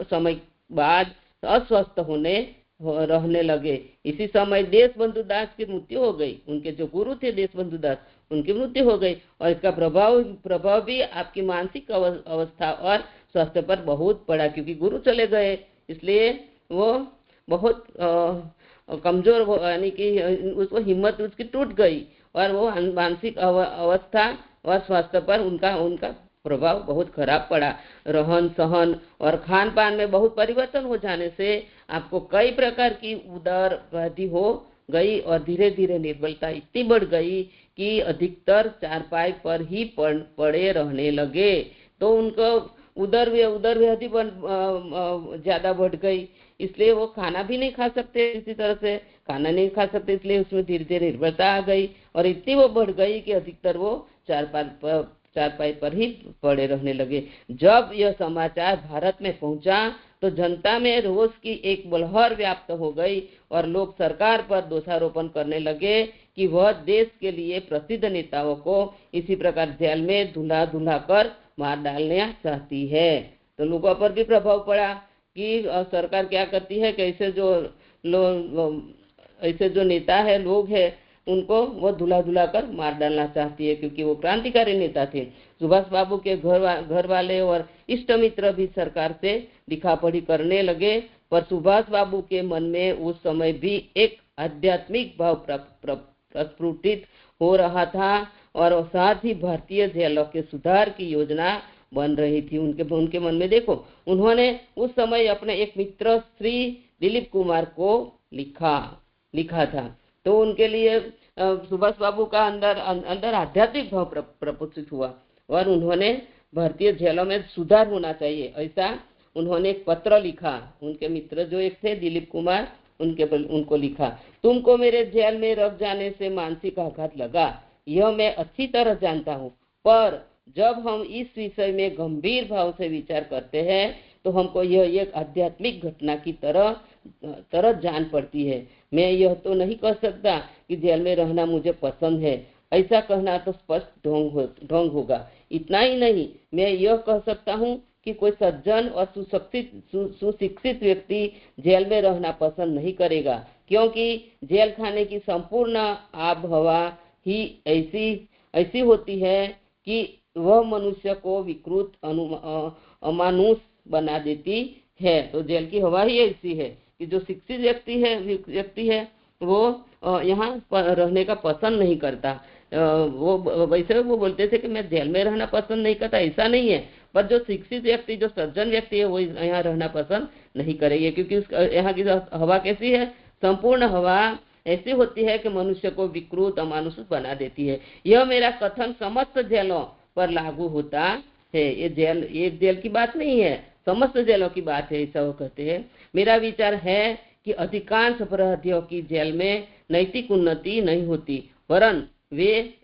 बाद अस्वस्थ रहने लगे। इसी समय देशबंधु दास की मृत्यु हो गई। उनके जो गुरु थे देशबंधु दास, उनकी मृत्यु हो गई और इसका प्रभाव भी आपकी मानसिक अवस्था और स्वास्थ्य पर बहुत पड़ा, क्योंकि गुरु चले गए, इसलिए वो बहुत कमजोर यानी कि उसको हिम्मत उसकी टूट गई और वो मानसिक अवस्था और स्वास्थ्य पर उनका प्रभाव बहुत खराब पड़ा। रहन सहन और खान पान में बहुत परिवर्तन हो जाने से आपको कई प्रकार की उदर व्याधि हो गई और धीरे धीरे निर्बलता इतनी बढ़ गई कि अधिकतर चारपाई पर ही पड़े रहने लगे। तो उनको उदर व्याधि ज्यादा बढ़ गई, इसलिए वो खाना भी नहीं खा सकते, इसी तरह से खाना नहीं खा सकते, इसलिए उसमें धीरे धीरे निर्भरता आ गई और इतनी वो बढ़ गई कि अधिकतर वो चारपाई पर ही पड़े रहने लगे। जब यह समाचार भारत में पहुंचा तो जनता में रोष की एक लहर व्याप्त हो गई और लोग सरकार पर दोषारोपण करने लगे कि वह देश के लिए प्रसिद्ध नेताओं को इसी प्रकार जेल में धुला धुला कर मार डालना चाहती है। तो लोगों पर भी प्रभाव पड़ा कि सरकार क्या करती है, कैसे ऐसे जो नेता है, लोग है, उनको वो धुला धुला कर मार डालना चाहती है, क्योंकि वो क्रांतिकारी नेता थे। सुभाष बाबू के घर वाले और इष्ट मित्र भी सरकार से लिखापढ़ी करने लगे, पर सुभाष बाबू के मन में उस समय भी एक आध्यात्मिक भाव प्रस्फुटित हो रहा था और साथ ही भारतीय जेलों के सुधार की योजना बन रही थी उनके मन में। देखो, उन्होंने उस समय अपने एक मित्र श्री दिलीप कुमार को लिखा था। तो उनके लिए सुभाष बाबू का अंदर आध्यात्मिक भाव प्रपुष्पित हुआ और उन्होंने भारतीय जेलों में सुधार होना चाहिए, ऐसा उन्होंने एक पत्र लिखा। उनके मित्र जो एक थे दिलीप कुमार, उनको लिखा, तुमको मेरे जेल में रख जाने से मानसिक आघात लगा, यह मैं अच्छी तरह जानता हूँ, पर जब हम इस विषय में गंभीर भाव से विचार करते हैं तो हमको यह एक आध्यात्मिक घटना की तरह जान पड़ती है। मैं यह तो नहीं कह सकता कि जेल में रहना मुझे पसंद है, ऐसा कहना तो स्पष्ट ढोंग होगा। इतना ही नहीं, मैं यह कह सकता हूँ कि कोई सज्जन और सुशिक्षित व्यक्ति जेल में रहना पसंद नहीं करेगा, क्योंकि जेल खाने की संपूर्ण आबहवा ही ऐसी होती है कि वह मनुष्य को विकृत अमानुष बना देती है। तो जेल की हवा ही ऐसी है कि जो शिक्षित व्यक्ति है वो यहाँ रहने का पसंद नहीं करता। वो वैसे वो बोलते थे कि मैं जेल में रहना पसंद नहीं करता, ऐसा नहीं है, पर जो शिक्षित व्यक्ति, जो सज्जन व्यक्ति है, वो यहाँ रहना पसंद नहीं करेंगे, क्योंकि यहाँ की हवा कैसी है, संपूर्ण हवा ऐसी होती है कि मनुष्य को विकृत अमानुष बना देती है। यह मेरा कथन समस्त जेलों पर लागू होता है। ये जेल की बात नहीं है, समस्त जेलों की बात है, ऐसा वो कहते हैं। मेरा विचार है कि अधिकांश अपराधियों की जेल में नैतिक उन्नति नहीं होती, वरन वे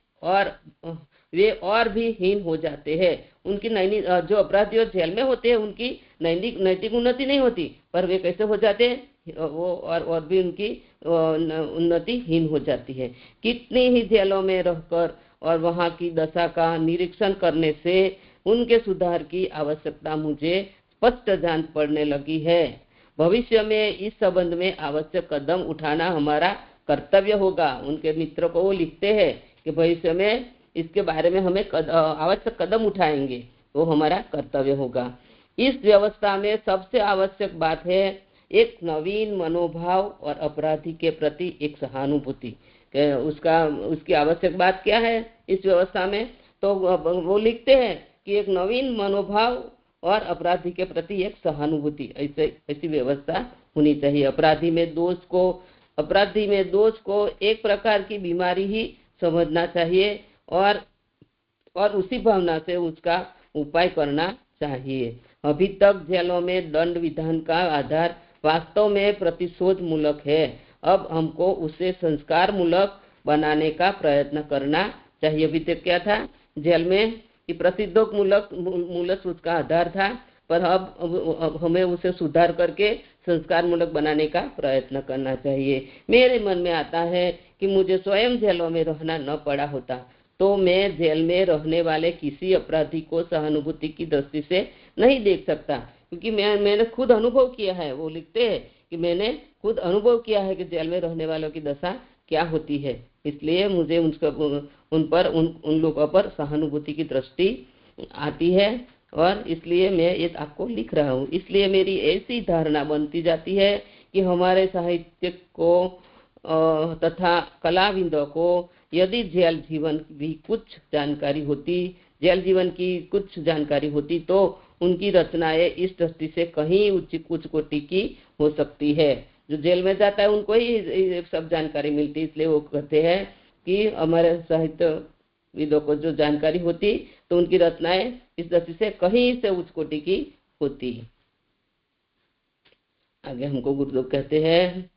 और भी हीन हो जाते हैं। उनकी जो अपराधी जेल में होते हैं उनकी नैतिक उन्नति नहीं होती, पर वे कैसे हो जाते हैं, वो और भी उनकी उन्नति हीन हो जाती है। कितनी ही जेलों में रहकर और वहां की दशा का निरीक्षण करने से उनके सुधार की आवश्यकता मुझे स्पष्ट जान पड़ने लगी है। भविष्य में इस संबंध में आवश्यक कदम उठाना हमारा कर्तव्य होगा। उनके मित्र को वो लिखते हैं कि भविष्य में इसके बारे में हमें आवश्यक कदम उठाएंगे, वो हमारा कर्तव्य होगा। इस व्यवस्था में सबसे आवश्यक बात है एक नवीन मनोभाव और अपराधी के प्रति एक सहानुभूति। उसकी आवश्यक बात क्या है इस व्यवस्था में, तो वो लिखते हैं कि एक नवीन मनोभाव और अपराधी के प्रति एक सहानुभूति, ऐसी व्यवस्था होनी चाहिए। अपराधी में दोष को एक प्रकार की बीमारी ही समझना चाहिए और उसी भावना से उसका उपाय करना चाहिए। अभी तक जेलों में दंड विधान का आधार वास्तव में प्रतिशोध मूलक है। अब हमको उसे संस्कार मूलक बनाने का प्रयत्न करना चाहिए। अभी तक क्या था, जेल में प्रतिशोध मूलक उसका आधार था, पर अब हमें उसे सुधार करके संस्कार मूलक बनाने का प्रयत्न करना चाहिए। मेरे मन में आता है कि मुझे स्वयं जेलों में रहना न पड़ा होता तो मैं जेल में रहने वाले किसी अपराधी को सहानुभूति की दृष्टि से नहीं देख सकता, क्योंकि मैंने खुद अनुभव किया है। वो लिखते हैं कि मैंने खुद अनुभव किया है कि जेल में रहने वालों की दशा क्या होती है, इसलिए मुझे उन लोगों पर सहानुभूति की दृष्टि आती है और इसलिए मैं ये आपको लिख रहा हूँ। इसलिए मेरी ऐसी धारणा बनती जाती है कि हमारे साहित्य को तथा कलाविदों को यदि जेल जीवन भी कुछ जानकारी होती, जेल जीवन की कुछ जानकारी होती तो उनकी रचनाएं इस दृष्टि से कहीं उच्च कोटि की हो सकती है। जो जेल में जाता है उनको ही सब जानकारी मिलती, इसलिए वो कहते हैं कि हमारे साहित्य विदों को जो जानकारी होती तो उनकी रचनाएं इस दृष्टि से कहीं से उच्च कोटि की होती। आगे हमको गुरुदेव कहते हैं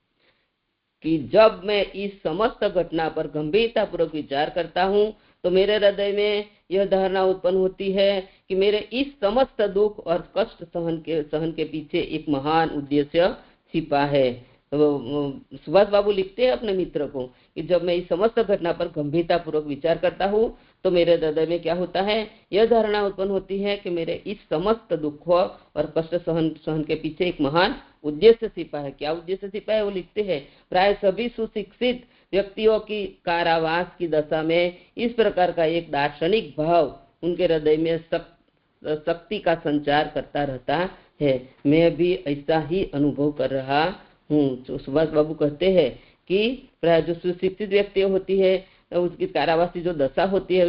कि जब मैं इस समस्त घटना पर गंभीरता पूर्वक विचार करता हूँ तो मेरे हृदय में यह धारणा उत्पन्न होती है कि मेरे इस समस्त दुख और कष्ट सहन के पीछे एक महान उद्देश्य छिपा है। सुभाष बाबू लिखते हैं अपने मित्र को कि जब मैं इस समस्त घटना पर गंभीरता पूर्वक विचार करता हूँ तो मेरे हृदय में क्या होता है, यह धारणा उत्पन्न होती है कि मेरे इस समस्त दुखों और कष्ट सहन के पीछे एक महान उद्देश्य छिपा है। क्या उद्देश्य छिपा है वो लिखते हैं, प्राय सभी सुशिक्षित व्यक्तियों की कारावास की दशा में इस प्रकार का एक दार्शनिक भाव उनके हृदय में शक्ति का संचार करता रहता है। मैं भी ऐसा ही अनुभव कर रहा हूँ। सुभाष बाबू कहते हैं कि प्राय जो सुशिक्षित व्यक्ति होती है उसकी कारावास की जो दशा होती है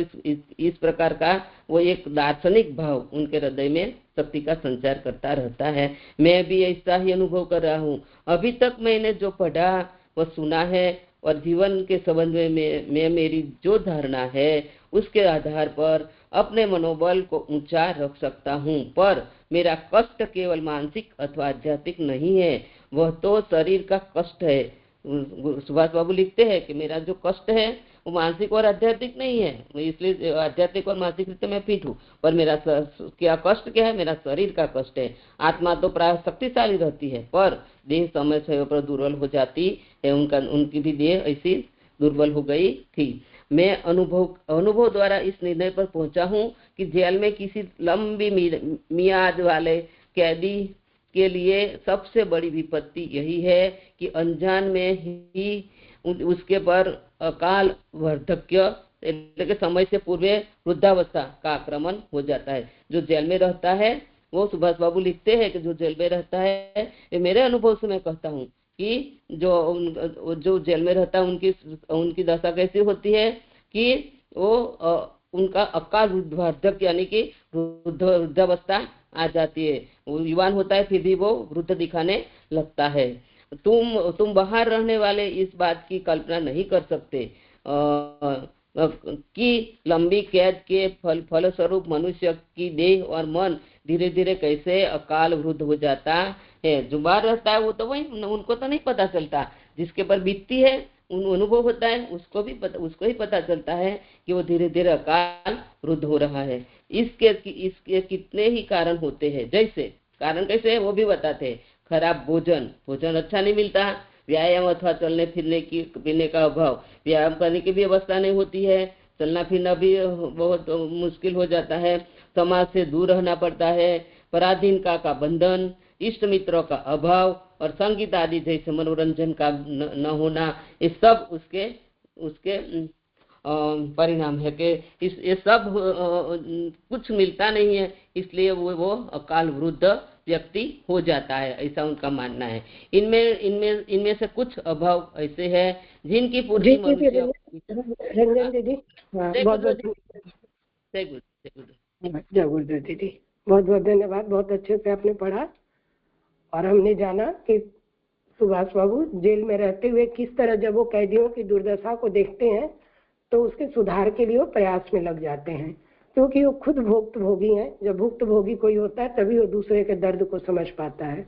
इस प्रकार का वो एक दार्शनिक भाव उनके हृदय में शक्ति का संचार करता रहता है। मैं भी ऐसा ही अनुभव कर रहा हूँ। अभी तक मैंने जो पढ़ा व सुना है और जीवन के संबंध में मेरी जो धारणा है उसके आधार पर अपने मनोबल को ऊंचा रख सकता हूँ, पर मेरा कष्ट केवल मानसिक अथवा आध्यात्मिक नहीं है, वह तो शरीर का कष्ट है। सुभाष बाबू लिखते हैं कि मेरा जो कष्ट है वो मानसिक और आध्यात्मिक नहीं है, इसलिए आध्यात्मिक और मानसिक रूप से मैं फिट हूँ, पर मेरा क्या कष्ट क्या है, मेरा शरीर का कष्ट है। आत्मा तो प्राय शक्तिशाली रहती है पर देह समय समय पर दुर्बल हो जाती है, उनकी भी देह ऐसी दुर्बल हो गई थी। मैं अनुभव द्वारा इस निर्णय पर पहुंचा हूँ कि जेल में किसी लंबी मियाद वाले कैदी के लिए सबसे बड़ी विपत्ति यही है कि अनजान में ही उसके पर अकाल वार्धक्य समय से पूर्व वृद्धावस्था का आक्रमण हो जाता है। जो जेल में रहता है वो सुभाष बाबू लिखते हैं कि जो जेल में रहता है, मेरे अनुभव से मैं कहता हूँ कि जो जेल में रहता है उनकी दशा कैसी होती है कि वो उनका अकाल वार्धक्य यानी कि वृद्धावस्था आ जाती है। वो युवान होता है फिर भी वो वृद्ध दिखाने लगता है। तुम बाहर रहने वाले इस बात की कल्पना नहीं कर सकते कि लंबी कैद के फलस्वरूप मनुष्य की देह और मन धीरे धीरे कैसे अकाल वृद्ध हो जाता है। जो बाहर रहता है वो तो वही, उनको तो नहीं पता चलता, जिसके पर बीतती है अनुभव होता है उसको ही पता चलता है कि वो धीरे धीरे अकाल वृद्ध हो रहा है। इसके कितने ही कारण होते हैं, जैसे कारण कैसे है वो भी बताते हैं। खराब भोजन अच्छा नहीं मिलता, व्यायाम अथवा चलने फिरने की पीने का अभाव, व्यायाम करने की भी अवस्था नहीं होती है, चलना फिरना भी बहुत मुश्किल हो जाता है, समाज से दूर रहना पड़ता है, पराधीनता का बंधन, इष्ट मित्रों का अभाव और संगीत आदि जैसे मनोरंजन का न होना, ये सब उसके परिणाम है कि ये सब कुछ मिलता नहीं है, इसलिए वो अकाल वृद्ध व्यक्ति हो जाता है, ऐसा उनका मानना है। इनमें से कुछ अभाव ऐसे हैं जिनकी पूर्ति मनुष्य। रंजन दीदी, बहुत गुरुदेव दीदी, बहुत बहुत धन्यवाद। बहुत अच्छे से आपने पढ़ा और हमने जाना कि सुभाष बाबू जेल में रहते हुए किस तरह जब वो कैदियों की दुर्दशा को देखते हैं तो उसके सुधार के लिए वो प्रयास में लग जाते हैं, क्योंकि वो खुद भुक्तभोगी हैं। जब भुक्तभोगी कोई होता है तभी वो दूसरे के दर्द को समझ पाता है।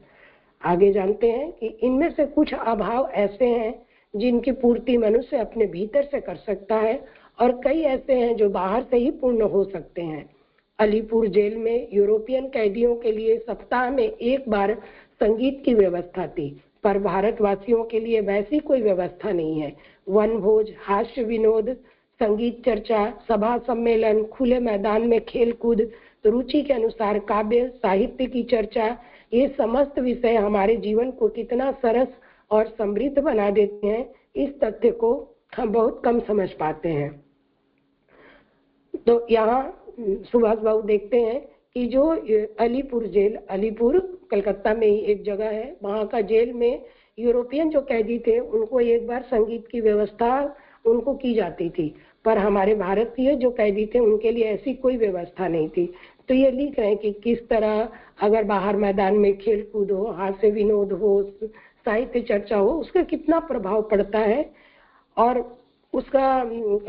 आगे जानते हैं कि इनमें से कुछ अभाव ऐसे हैं जिनकी पूर्ति मनुष्य अपने भीतर से कर सकता है और कई ऐसे हैं जो बाहर से ही पूर्ण हो सकते हैं। अलीपुर जेल में यूरोपियन कैदियों के लिए सप्ताह में एक बार संगीत की व्यवस्था थी, पर भारतवासियों के लिए वैसी कोई व्यवस्था नहीं है। वनभोज, हास्य विनोद, संगीत चर्चा, सभा सम्मेलन, खुले मैदान में खेल कूद, रुचि के अनुसार काव्य साहित्य की चर्चा, ये समस्त विषय हमारे जीवन को कितना सरस और समृद्ध बना देते हैं, इस तथ्य को हम बहुत कम समझ पाते हैं। तो यहाँ सुभाष बाबू देखते हैं कि जो अलीपुर जेल, अलीपुर कलकत्ता में ही एक जगह है, वहाँ का जेल में यूरोपियन जो कैदी थे उनको एक बार संगीत की व्यवस्था उनको की जाती थी, पर हमारे भारतीय जो कैदी थे उनके लिए ऐसी कोई व्यवस्था नहीं थी। तो ये लिख रहे हैं कि किस तरह अगर बाहर मैदान में खेल कूद हो, हास्य विनोद हो, साहित्य चर्चा हो, उसका कितना प्रभाव पड़ता है और उसका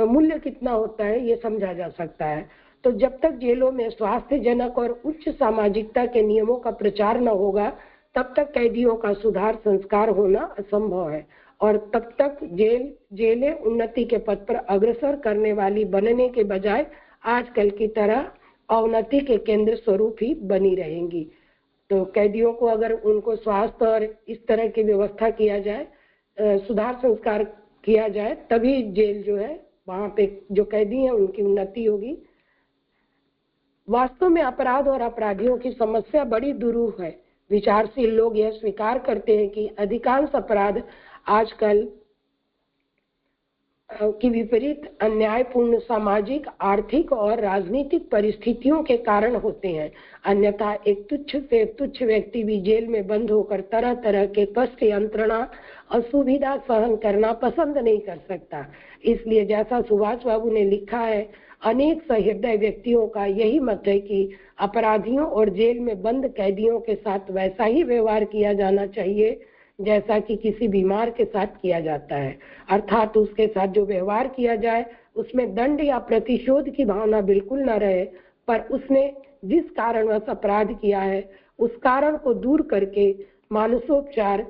मूल्य कितना होता है ये समझा जा सकता है। तो जब तक जेलों में स्वास्थ्यजनक और उच्च सामाजिकता के नियमों का प्रचार न होगा तब तक कैदियों का सुधार संस्कार होना असंभव है और तब तक जेलें उन्नति के पथ पर अग्रसर करने वाली बनने के बजाय आजकल की तरह अवनति के केंद्र स्वरूप ही बनी रहेंगी। तो कैदियों को अगर उनको स्वास्थ्य और इस तरह की व्यवस्था किया जाए, सुधार संस्कार किया जाए, तभी जेल जो है वहां पे जो कैदी हैं उनकी उन्नति होगी। वास्तव में अपराध और अपराधियों की समस्या बड़ी दुरूह है। विचारशील लोग यह स्वीकार करते हैं कि अधिकांश अपराध आजकल की विपरीत अन्यायपूर्ण सामाजिक, आर्थिक और राजनीतिक परिस्थितियों के कारण होते हैं। अन्यथा एक तुच्छ से तुच्छ व्यक्ति भी जेल में बंद होकर तरह तरह के कष्ट, यंत्रणा, असुविधा सहन करना पसंद नहीं कर सकता। इसलिए जैसा सुभाष बाबू ने लिखा है, अनेक सहृदय व्यक्तियों का यही मत है कि अपराधियों और जेल में बंद कैदियों के साथ वैसा ही व्यवहार किया जाना चाहिए जैसा कि किसी बीमार के साथ किया जाता है, अर्थात उसके साथ जो व्यवहार किया जाए उसमें दंड या प्रतिशोध की भावना बिल्कुल न रहे, पर उसने जिस कारणवश अपराध किया है उस कारण को दूर करके मानसोपचार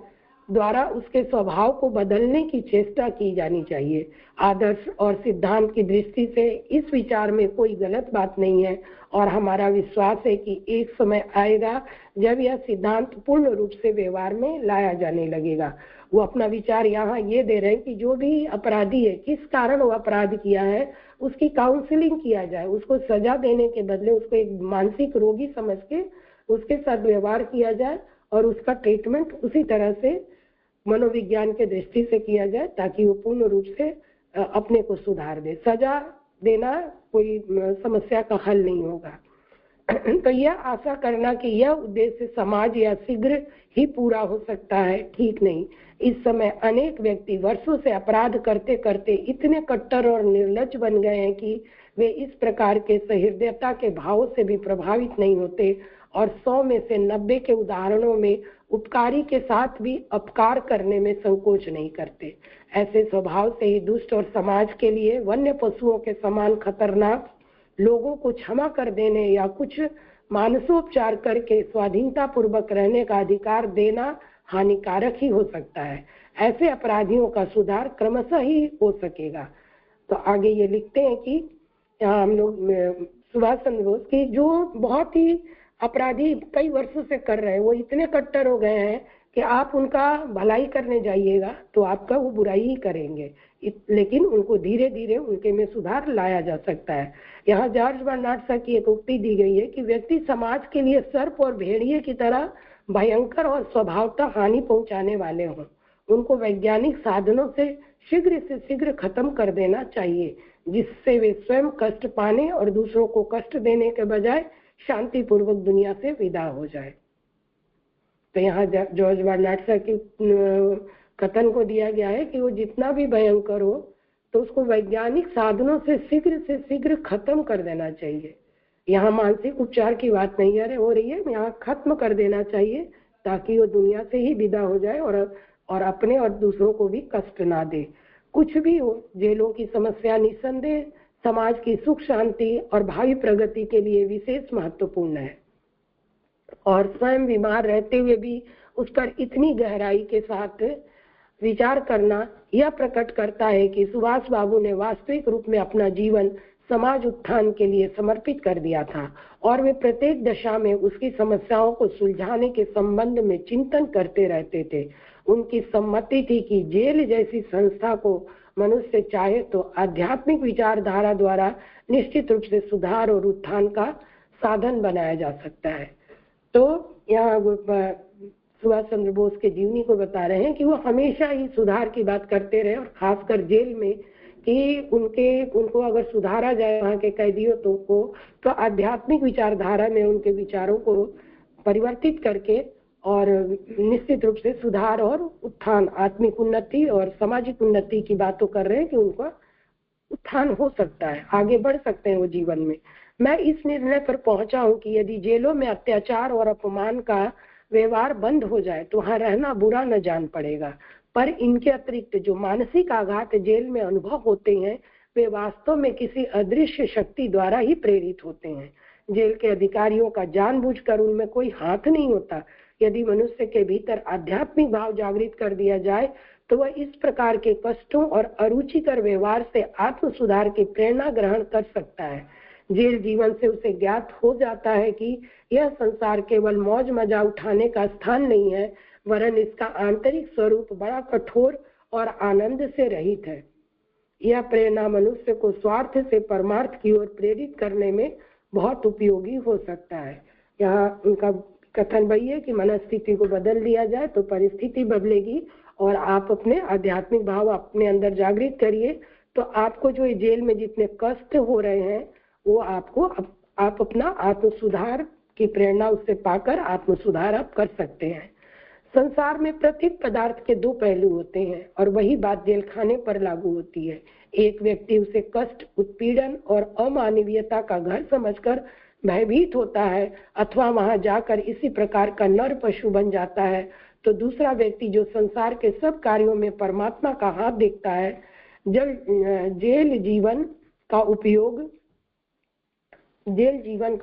द्वारा उसके स्वभाव को बदलने की चेष्टा की जानी चाहिए। आदर्श और सिद्धांत की दृष्टि से इस विचार में कोई गलत बात नहीं है और हमारा विश्वास है कि एक समय आएगा जब यह सिद्धांत पूर्ण रूप से व्यवहार में लाया जाने लगेगा। वो अपना विचार यहाँ ये दे रहे हैं कि जो भी अपराधी है, किस कारण वो अपराध किया है, उसकी काउंसलिंग किया जाए, उसको सजा देने के बदले उसको एक मानसिक रोगी समझ के उसके साथ व्यवहार किया जाए और उसका ट्रीटमेंट उसी तरह से मनोविज्ञान के दृष्टि से किया जाए ताकि वो पूर्ण रूप से अपने को सुधार दे। सजा देना कोई समस्या का हल नहीं होगा। तो यह आशा करना कि यह उद्देश्य समाज या शीघ्र ही पूरा हो सकता है, ठीक नहीं। इस समय अनेक व्यक्ति वर्षों से अपराध करते करते इतने कट्टर और निर्लज्ज बन गए हैं कि वे इस प्रकार के सहृदयता के भाव से भी प्रभावित नहीं होते और 100 में से 90 के उदाहरणों में उपकारी के साथ भी अपकार करने में संकोच नहीं करते। ऐसे स्वभाव से ही दुष्ट और समाज के लिए वन्य पशुओं के समान खतरनाक लोगों को क्षमा कर देने या कुछ मानसोपचार करके स्वाधीनता पूर्वक रहने का अधिकार देना हानिकारक ही हो सकता है। ऐसे अपराधियों का सुधार क्रमशः ही हो सकेगा। तो आगे ये लिखते हैं कि हम लोग सुभाष चंद्र बोस की जो बहुत ही अपराधी कई वर्षों से कर रहे हैं, वो इतने कट्टर हो गए हैं कि आप उनका भलाई करने जाइएगा तो आपका वो बुराई ही करेंगे, लेकिन उनको धीरे धीरे उनके में सुधार लाया जा सकता है। यहाँ जॉर्ज बर्नार्ड शॉ की एक उक्ति दी गई है कि व्यक्ति समाज के लिए सर्प और भेड़िए की तरह भयंकर और स्वभावतः हानि पहुंचाने वाले हों, उनको वैज्ञानिक साधनों से शीघ्र खत्म कर देना चाहिए, जिससे वे स्वयं कष्ट पाने और दूसरों को कष्ट देने के बजाय शांतिपूर्वक दुनिया से विदा हो जाए। तो यहाँ जॉर्ज बर्नार्ड शॉ की कथन को दिया गया है कि वो जितना भी भयंकर हो तो उसको वैज्ञानिक साधनों से शीघ्र खत्म कर देना चाहिए। यहाँ मानसिक उपचार की बात नहीं हो रही है, यहाँ खत्म कर देना चाहिए ताकि वो दुनिया से ही विदा हो जाए और अपने और दूसरों को भी कष्ट ना दे। कुछ भी हो, जेलों की समस्या निस्संदेह समाज की सुख शांति और भावी प्रगति के लिए विशेष महत्वपूर्ण है और स्वयं बीमार रहते हुए भी उस पर इतनी गहराई के साथ विचार करना यह प्रकट करता है कि सुभाष बाबू ने वास्तविक रूप में अपना जीवन समाज उत्थान के लिए समर्पित कर दिया था और वे प्रत्येक दशा में उसकी समस्याओं को सुलझाने के संबंध में चिंतन करते रहते थे। उनकी सम्मति थी कि जेल जैसी संस्था को मनुष्य चाहे तो आध्यात्मिक विचारधारा द्वारा निश्चित रूप से सुधार और उत्थान का साधन बनाया जा सकता है। तो यहाँ सुभाष चंद्र बोस के जीवनी को बता रहे हैं कि वो हमेशा ही सुधार की बात करते रहे और खासकर जेल में कि उनको अगर सुधारा जाए वहाँ के कैदियों तो आध्यात्मिक विचारधारा में उनके विचारों को परिवर्तित करके और निश्चित रूप से सुधार और उत्थान, आत्मिक उन्नति और सामाजिक उन्नति की बातों कर रहे हैं कि उनका उत्थान हो सकता है, आगे बढ़ सकते हैं वो जीवन में। मैं इस निर्णय पर पहुंचा हूं कि यदि जेलों में अत्याचार और अपमान का व्यवहार बंद हो जाए तो वहां रहना बुरा न जान पड़ेगा, पर इनके अतिरिक्त जो मानसिक आघात जेल में अनुभव होते हैं वे वास्तव में किसी अदृश्य शक्ति द्वारा ही प्रेरित होते हैं। जेल के अधिकारियों का जानबूझकर उनमें कोई हाथ नहीं होता। यदि मनुष्य के भीतर आध्यात्मिक भाव जागृत कर दिया जाए तो वह इस प्रकार के कष्टों और अरुचिकर व्यवहार से आत्म सुधार की प्रेरणा ग्रहण कर सकता है। जेल जीवन से उसे ज्ञात हो जाता है कि यह संसार केवल मौज मजा उठाने का स्थान नहीं है, वरन इसका आंतरिक स्वरूप बड़ा कठोर और आनंद से रहित है। यह प्रेरणा मनुष्य को स्वार्थ से परमार्थ की ओर प्रेरित करने में बहुत उपयोगी हो सकता है। यहाँ उनका कथन वही है कि मनस्थिति को बदल दिया जाए तो परिस्थिति बदलेगी, और आप अपने आध्यात्मिक भाव अपने अंदर जागृत करिए तो आपको जो जेल में जितने कष्ट हो रहे हैं वो आपको आप अपना आत्म सुधार की प्रेरणा उससे पाकर आत्म सुधार आप कर सकते हैं। संसार में प्रत्येक पदार्थ के दो पहलू होते हैं और वही बात जेल खाने पर लागू होती है। एक व्यक्ति उसे कष्ट, उत्पीड़न और अमानवीयता का घर समझकर भयभीत होता है अथवा वहां जाकर इसी प्रकार का नर पशु बन जाता है, तो दूसरा व्यक्ति जो संसार के सब कार्यों में परमात्मा का हाथ देखता है, जेल जीवन का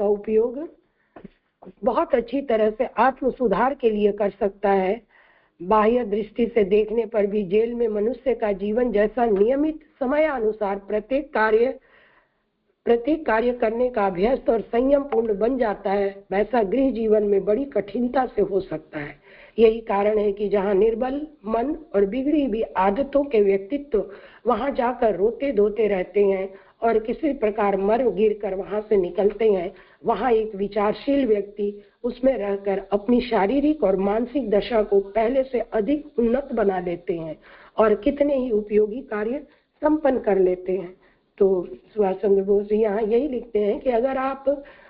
उपयोग बहुत अच्छी तरह से आत्म सुधार के लिए कर सकता है। बाह्य दृष्टि से देखने पर भी जेल में मनुष्य का जीवन जैसा नियमित समयानुसार प्रत्येक कार्य करने का अभ्यस्त और संयम पूर्ण बन जाता है, वैसा गृह जीवन में बड़ी कठिनता से हो सकता है। यही कारण है कि जहाँ निर्बल मन और बिगड़ी हुई आदतों के व्यक्तित्व वहां जाकर रोते धोते रहते हैं और किसी प्रकार मर गिर कर वहां से निकलते हैं, वहां एक विचारशील व्यक्ति उसमें रहकर अपनी शारीरिक और मानसिक दशा को पहले से अधिक उन्नत बना लेते हैं और कितने ही उपयोगी कार्य संपन्न कर लेते हैं। तो सुभाष चंद्र बोस जी यहाँ यही लिखते हैं कि अगर आप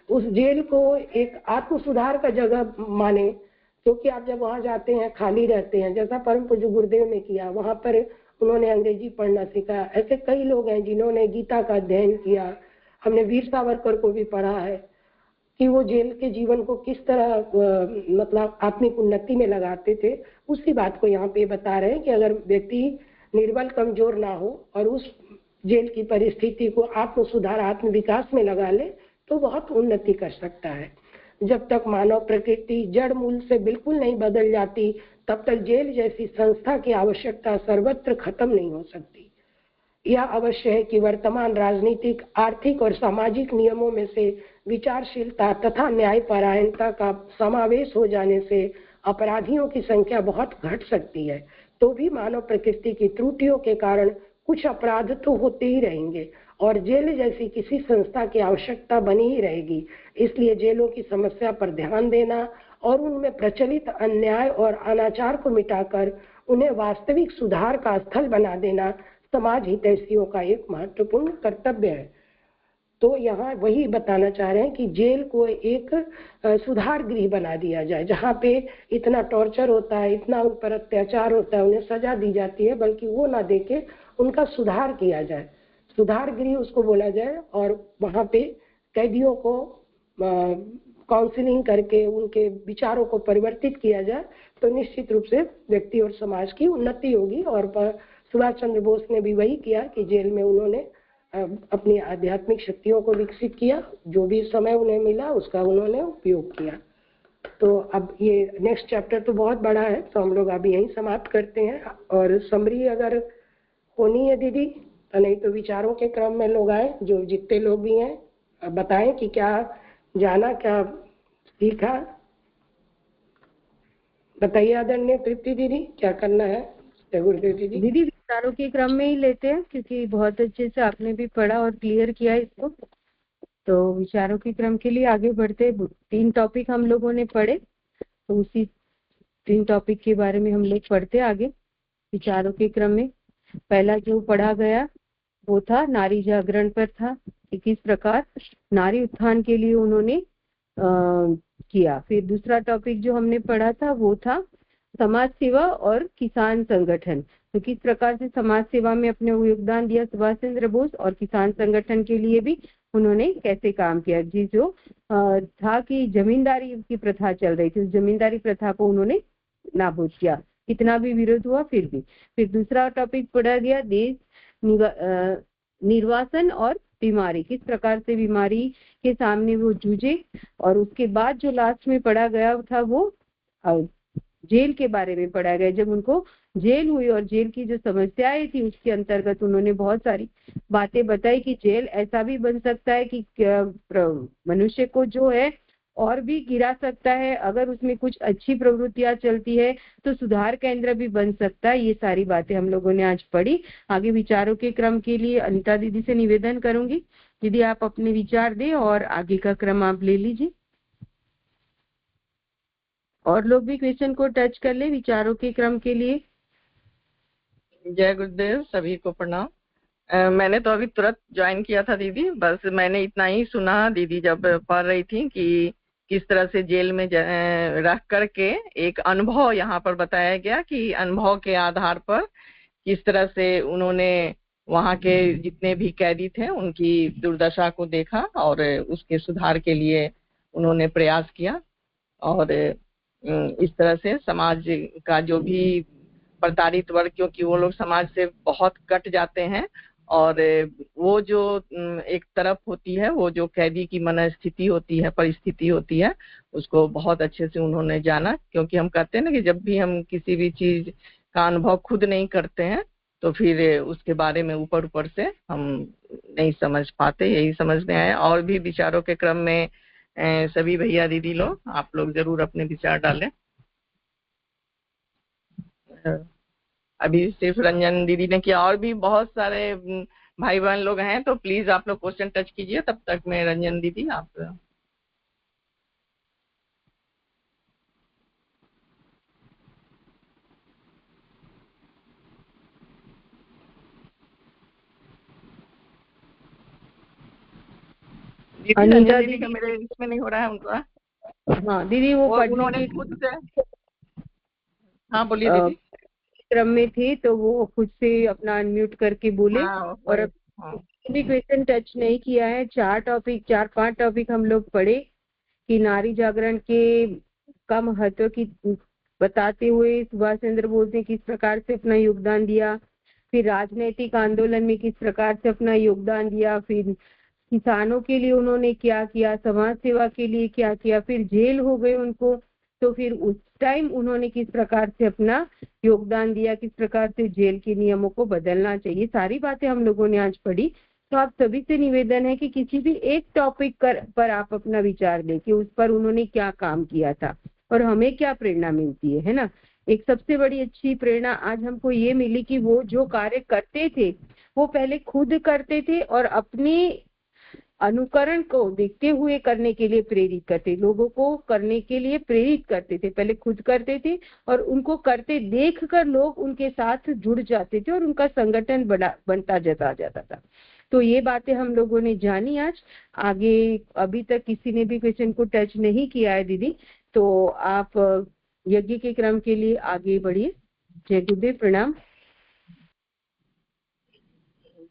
उस जेल को एक आत्म सुधार का जगह माने, क्योंकि आप जब वहां जाते हैं खाली रहते हैं, जैसा परम पूज्य गुरुदेव ने किया, वहां पर उन्होंने अंग्रेजी पढ़ना सीखा। ऐसे कई लोग हैं जिन्होंने गीता का अध्ययन किया। हमने वीर सावरकर को भी पढ़ा है कि वो जेल के जीवन को किस तरह मतलब आत्मिक उन्नति में लगाते थे। उसी बात को यहाँ पे बता रहे हैं कि अगर व्यक्ति निर्बल कमजोर ना हो और उस जेल की परिस्थिति को आत्म सुधार आत्म विकास में लगा ले तो बहुत उन्नति कर सकता है। जब तक मानव प्रकृति जड़ मूल से बिल्कुल नहीं बदल जाती तब तक जेल जैसी संस्था की आवश्यकता सर्वत्र खत्म नहीं हो सकती। यह अवश्य है कि वर्तमान राजनीतिक, आर्थिक और सामाजिक नियमों में से विचारशीलता तथा न्यायपरायणता का समावेश हो जाने से अपराधियों की संख्या बहुत घट सकती है, तो भी मानव प्रकृति की त्रुटियों के कारण कुछ अपराध तो होते ही रहेंगे और जेल जैसी किसी संस्था की आवश्यकता बनी ही रहेगी। इसलिए जेलों की समस्या पर ध्यान देना और उनमें प्रचलित अन्याय और अनाचार को मिटाकर उन्हें वास्तविक सुधार का स्थल बना देना समाज हितैषियों का एक महत्वपूर्ण कर्तव्य है। तो यहाँ वही बताना चाह रहे हैं कि जेल को एक सुधार गृह बना दिया जाए, जहाँ पे इतना टॉर्चर होता है, इतना उन पर अत्याचार होता है, उन्हें सजा दी जाती है, बल्कि वो ना देके उनका सुधार किया जाए, सुधार गृह उसको बोला जाए। और वहाँ पे कैदियों को काउंसलिंग करके उनके विचारों को परिवर्तित किया जाए तो निश्चित रूप से व्यक्ति और समाज की उन्नति होगी। और सुभाष चंद्र बोस ने भी वही किया कि जेल में उन्होंने अपनी आध्यात्मिक शक्तियों को विकसित किया, जो भी समय उन्हें मिला उसका उन्होंने उपयोग किया। तो अब ये नेक्स्ट चैप्टर तो बहुत बड़ा है, तो हम लोग अभी यहीं समाप्त करते हैं। और समरी अगर होनी है दीदी, तो नहीं तो विचारों के क्रम में लोग आए, जो जितने लोग भी हैं बताएं कि क्या जाना, क्या सीखा। बताइए आदरणीय तृप्ति दीदी, क्या करना है। गुरुदेव दीदी विचारों के क्रम में ही लेते हैं, क्योंकि बहुत अच्छे से आपने भी पढ़ा और क्लियर किया इसको। तो विचारों के क्रम के लिए आगे बढ़ते, 3 टॉपिक हम लोगों ने पढ़े, तो उसी 3 टॉपिक के बारे में हम लोग पढ़ते आगे विचारों के क्रम में। पहला जो पढ़ा गया वो था नारी जागरण पर था कि किस प्रकार नारी उत्थान के लिए उन्होंने किया। फिर दूसरा टॉपिक जो हमने पढ़ा था वो था समाज सेवा और किसान संगठन। तो किस प्रकार से समाज सेवा में अपने योगदान दिया सुभाष चंद्र बोस, और किसान संगठन के लिए भी उन्होंने कैसे काम किया। जी जो था कि जमींदारी की प्रथा चल रही थी, उस जमींदारी प्रथा को उन्होंने नाबूद किया, कितना भी विरोध हुआ फिर भी। फिर दूसरा टॉपिक पढ़ा गया देश निर्वासन और बीमारी, किस प्रकार से बीमारी के सामने वो जूझे। और उसके बाद जो लास्ट में पढ़ा गया था वो जेल के बारे में पढ़ा गया। जब उनको जेल हुई और जेल की जो समस्याएं थी उसके अंतर्गत उन्होंने बहुत सारी बातें बताई कि जेल ऐसा भी बन सकता है कि मनुष्य को जो है और भी गिरा सकता है, अगर उसमें कुछ अच्छी प्रवृत्तियां चलती है तो सुधार केंद्र भी बन सकता है। ये सारी बातें हम लोगों ने आज पढ़ी। आगे विचारों के क्रम के लिए अनिता दीदी से निवेदन करूंगी, दीदी आप अपने विचार दें और आगे का क्रम आप ले लीजिए, और लोग भी क्वेश्चन को टच कर ले विचारों के क्रम के लिए। जय गुरुदेव, सभी को प्रणाम। मैंने तो अभी तुरंत ज्वाइन किया था दीदी, बस मैंने इतना ही सुना दीदी जब पढ़ रही थी कि किस तरह से जेल में रख करके एक अनुभव यहाँ पर बताया गया कि अनुभव के आधार पर किस तरह से उन्होंने वहाँ के जितने भी कैदी थे उनकी दुर्दशा को देखा और उसके सुधार के लिए उन्होंने प्रयास किया। और इस तरह से समाज का जो भी प्रताड़ित वर्ग, क्योंकि वो लोग समाज से बहुत कट जाते हैं, और वो जो एक तरफ होती है, वो जो कैदी की मनस्थिति होती है, परिस्थिति होती है, उसको बहुत अच्छे से उन्होंने जाना। क्योंकि हम कहते हैं ना कि जब भी हम किसी भी चीज का अनुभव खुद नहीं करते हैं तो फिर उसके बारे में ऊपर ऊपर से हम नहीं समझ पाते। यही समझ में आया। और भी विचारों के क्रम में सभी भैया दीदी लोग, आप लोग जरूर अपने विचार डालें। अभी सिर्फ रंजन दीदी ने किया, और भी बहुत सारे भाई बहन लोग हैं, तो प्लीज आप लोग क्वेश्चन टच कीजिए। तब तक मैं रंजन दीदी आप दीदी, रंजन दीदी का मेरे इसमें नहीं हो रहा है उनका। हाँ दीदी वो उन्होंने खुद से, हाँ बोलिए दीदी। क्रम में थे तो वो खुद से अपना अनम्यूट करके बोले। और भी क्वेश्चन टच नहीं किया है। 4-5 टॉपिक हम लोग पढ़े कि नारी जागरण के का महत्व की बताते हुए सुभाष चंद्र बोस ने किस प्रकार से अपना योगदान दिया, फिर राजनीतिक आंदोलन में किस प्रकार से अपना योगदान दिया, फिर किसानों के लिए उन्होंने क्या किया, समाज सेवा के लिए क्या किया, फिर जेल हो गए उनको तो फिर उस टाइम उन्होंने किस प्रकार से अपना योगदान दिया, किस प्रकार से जेल के नियमों को बदलना चाहिए। सारी बातें हम लोगों ने आज पढ़ी। तो आप सभी से निवेदन है कि किसी भी एक टॉपिक पर आप अपना विचार दें कि उस पर उन्होंने क्या काम किया था और हमें क्या प्रेरणा मिलती है ना। एक सबसे बड़ी अच्छी प्रेरणा आज हमको ये मिली कि वो जो कार्य करते थे वो पहले खुद करते थे और अपनी अनुकरण को देखते हुए करने के लिए प्रेरित करते, लोगों को करने के लिए प्रेरित करते थे। पहले खुद करते थे और उनको करते देखकर लोग उनके साथ जुड़ जाते थे और उनका संगठन बनता जाता था। तो ये बातें हम लोगों ने जानी आज। आगे अभी तक किसी ने भी क्वेश्चन को टच नहीं किया है दीदी, तो आप यज्ञ के क्रम के लिए आगे बढ़िए। जय गुरुदेव, प्रणाम।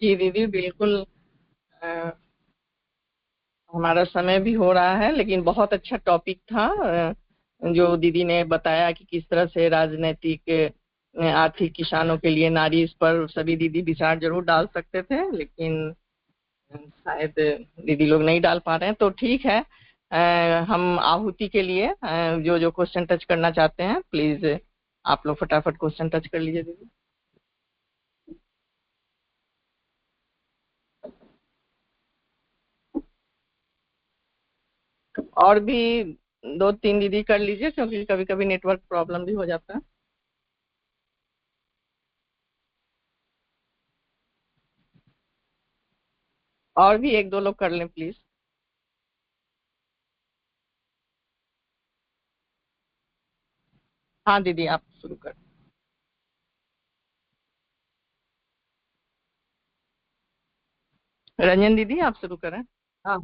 जी दीदी, बिल्कुल हमारा समय भी हो रहा है, लेकिन बहुत अच्छा टॉपिक था जो दीदी ने बताया कि किस तरह से राजनीतिक आर्थिक किसानों के लिए नारी, इस पर सभी दीदी विचार जरूर डाल सकते थे, लेकिन शायद दीदी लोग नहीं डाल पा रहे हैं। तो ठीक है, हम आहुति के लिए जो जो क्वेश्चन टच करना चाहते हैं प्लीज आप लोग फटाफट क्वेश्चन टच कर लीजिए दीदी। और भी 2-3 दीदी कर लीजिए, क्योंकि कभी कभी नेटवर्क प्रॉब्लम भी हो जाता है। और भी 1-2 लोग कर लें प्लीज। हाँ दीदी, आप शुरू कर। रंजन दीदी आप शुरू करें। हाँ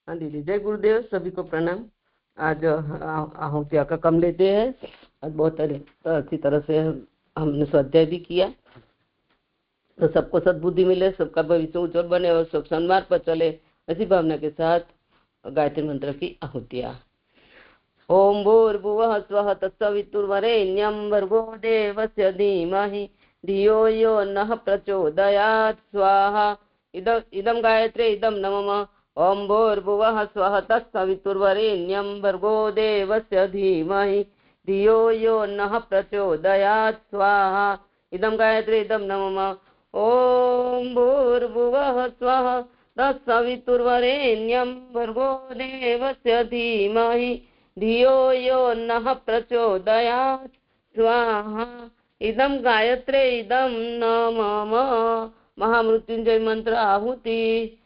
हाँ दीदी, जय गुरुदेव, सभी को प्रणाम। आज आहुतिया का कम लेते हैं। आज बहुत अच्छी तरह से हमने स्वाध्याय भी किया। तो सबको सद्बुद्धि मिले, सबका भविष्य उज्जवल बने और सब सन्मार्ग पर चले, ऐसी भावना के साथ गायत्री मंत्र की आहुतियां। ओम भूर्भुवः स्वः तत्सवितुर्वरेण्यं भर्गो देवस्य धीमहि धियो यो नः प्रचोदयात् स्वाहा। इदं गायत्रे इदं नमः। ओम भूर्भुवः स्वः तत्सवितुर्वरेण्यं भर्गो देवस्य धीमहि धियो यो नः प्रचोदयात् स्वाहा। इदं गायत्रे इदं नमः। ओम भूर्भुवः स्वः तत्सवितुर्वरेण्यं भर्गो देवस्य धीमहि धियो यो नः प्रचोदयात् स्वाहा। इदं गायत्रे इदं नमः। महामृत्युंजय मंत्र आहुति।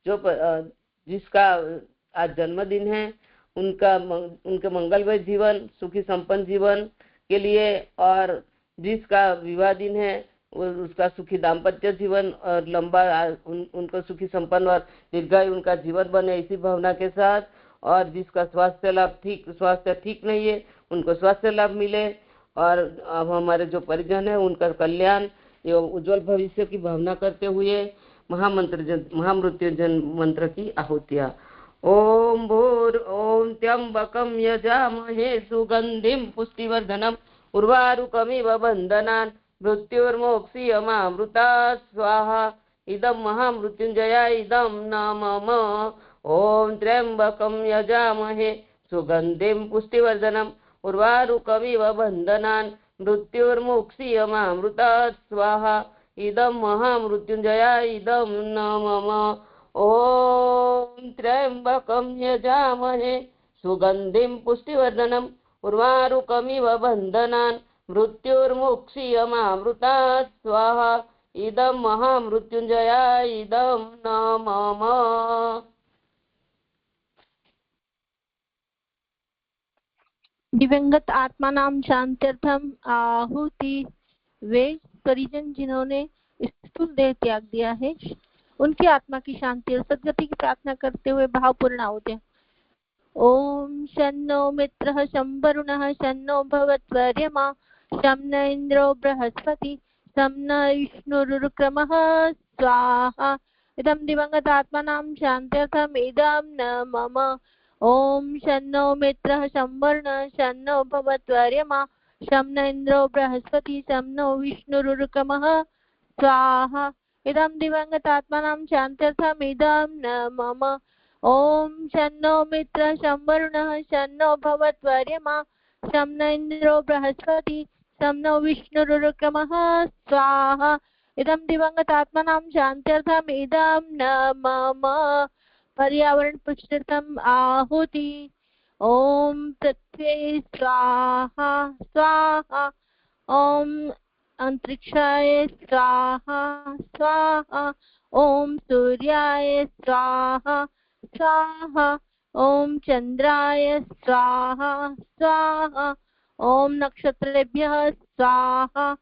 जो जिसका आज जन्मदिन है उनके मंगलमय जीवन, सुखी संपन्न जीवन के लिए, और जिसका विवाह दिन है उसका सुखी दाम्पत्य जीवन और लंबा उनको सुखी संपन्न और दीर्घायु उनका जीवन बने, इसी भावना के साथ। और जिसका स्वास्थ्य ठीक नहीं है उनको स्वास्थ्य लाभ मिले, और अब हमारे जो परिजन है उनका कल्याण एवं उज्जवल भविष्य की भावना करते हुए महामृत्युंजय मंत्र की आहुतियां। ओम भूर ओम त्र्यंबकं यजामहे सुगंधिं पुष्टिवर्धनम् उर्वारुकमिव बन्धनान् मृत्युर्मोक्षीयमामृतात् स्वाहा। इदं महामृत्युंजयाय इदं नमः। ओम त्र्यंबकं यजामहे सुगंधिं पुष्टिवर्धनम् उर्वारुकमिव बन्धनान् मृत्युर्मोक्षीयमामृतात् स्वाहा। इदं महामृत्युंजयाय इदं नमः। ओम त्र्यंबकं यजामहे सुगंधिं पुष्टिवर्धनम् उर्वारुकमिव बन्धनान् मृत्युर्मोक्षीयमामृतात् स्वाहा। इदं महामृत्युंजयाय इदं नमः। दिवंगत आत्मा नाम शांत्यर्थम आहुति। वे परिजन जिन्होंने स्थूल देह त्याग दिया है उनकी आत्मा की शांति और सद्गति की प्रार्थना करते हुए भावपूर्ण आहुति। ओम शन्नो मित्रः शं वरुणः शन्नो भवत्वर्यमा शं न इंद्रो बृहस्पति शं न विष्णुरुक्रमः स्वाहा। इदं दिवंगत आत्मा नाम शांत्यर्थम इदं नमः। ओम शन्नो मित्रः शं वरुणः शन्नो भवत्वर्यमा शं न इंद्रो बृहस्पति शं नो विष्णुरुक्रमः स्वाहा। इदं दिवंगत आत्मा नाम शांत्यर्थम इदं नमः। ओम शन्नो मित्रः शं वरुणः शन्नो भवत्वर्यमा शं न इंद्रो बृहस्पति शं नो विष्णुरुक्रमः स्वाहा। इदं दिवंगत आत्मा नाम शांत्यर्थम इदं नमः। पर्यावरण पुष्टिर्थम आहुति। ओम पृथ्वी स्वाहा स्वाहा। ओम अंतरिक्षाय स्वाहा स्वाहा। ओम सूर्याय स्वाहा स्वाहा। ओम चंद्राय स्वाहा स्वाहा। ओम नक्षत्रेभ्यः स्वाहा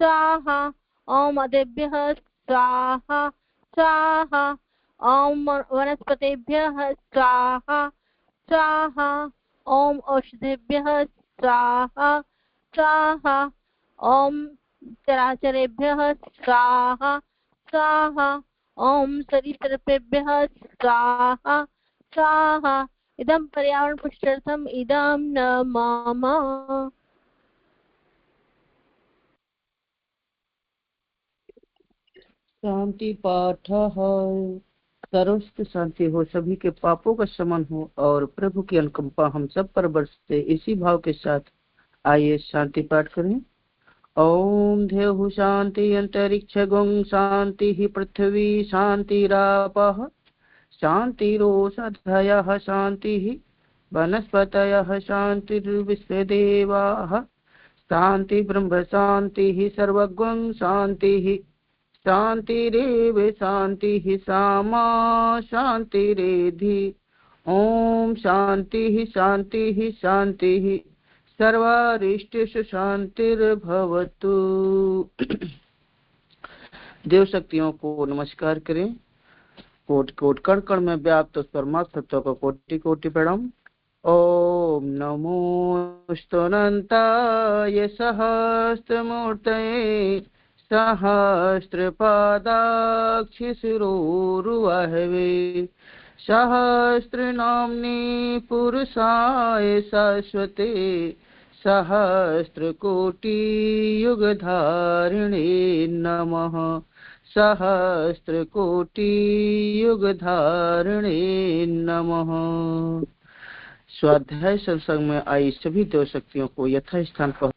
स्वाहा। ओम अदेभ्यः स्वाहा स्वाहा। ओम वनस्पतिभ्यः स्वाहा स्वाहा। ओम औषधेभ्यः स्वाहा स्वाहा। ओम चराचरेभ्यः स्वाहा स्वाहा। ओम सरीसृपेभ्यः स्वाहा स्वाहा। इदं पर्यावरण पुष्टार्थम इदं नमः। शांति पाठ सर्वस्व शांति हो, सभी के पापों का शमन हो और प्रभु की अनुकंपा हम सब पर बरसे, इसी भाव के साथ आइए शांति पाठ करें। ओम देहु शांति अंतरिक्ष गुं शांति पृथ्वी शांतिरापः शांतिरोषधयः शांति वनस्पतयः शांतिर्विश्वदेवाः शांति ब्रह्म शांति सर्वगुं शांति शांतिरेव शांति सामा शांतिरेधि। ओम शांति शांति शांति सर्वारिष्टेषु शांतिर्भवतु। देव शक्तियों को नमस्कार करें। कोटि कोटि कण कण में व्याप्त उस परमात्म सत्ता को कोटि कोटि प्रणाम। ॐ नमोऽस्तुनन्ताय सहस्रमूर्तये सहस्रपादाक्षिशिरोरुवहवे सहस्रनाम्नि पुरुषाय शाश्वते सहस्रकोटियुगधारिणे नमः सहस्रकोटियुगधारिणे नमः। स्वाध्याय सत्संग में आई सभी देव शक्तियों को यथास्थान पर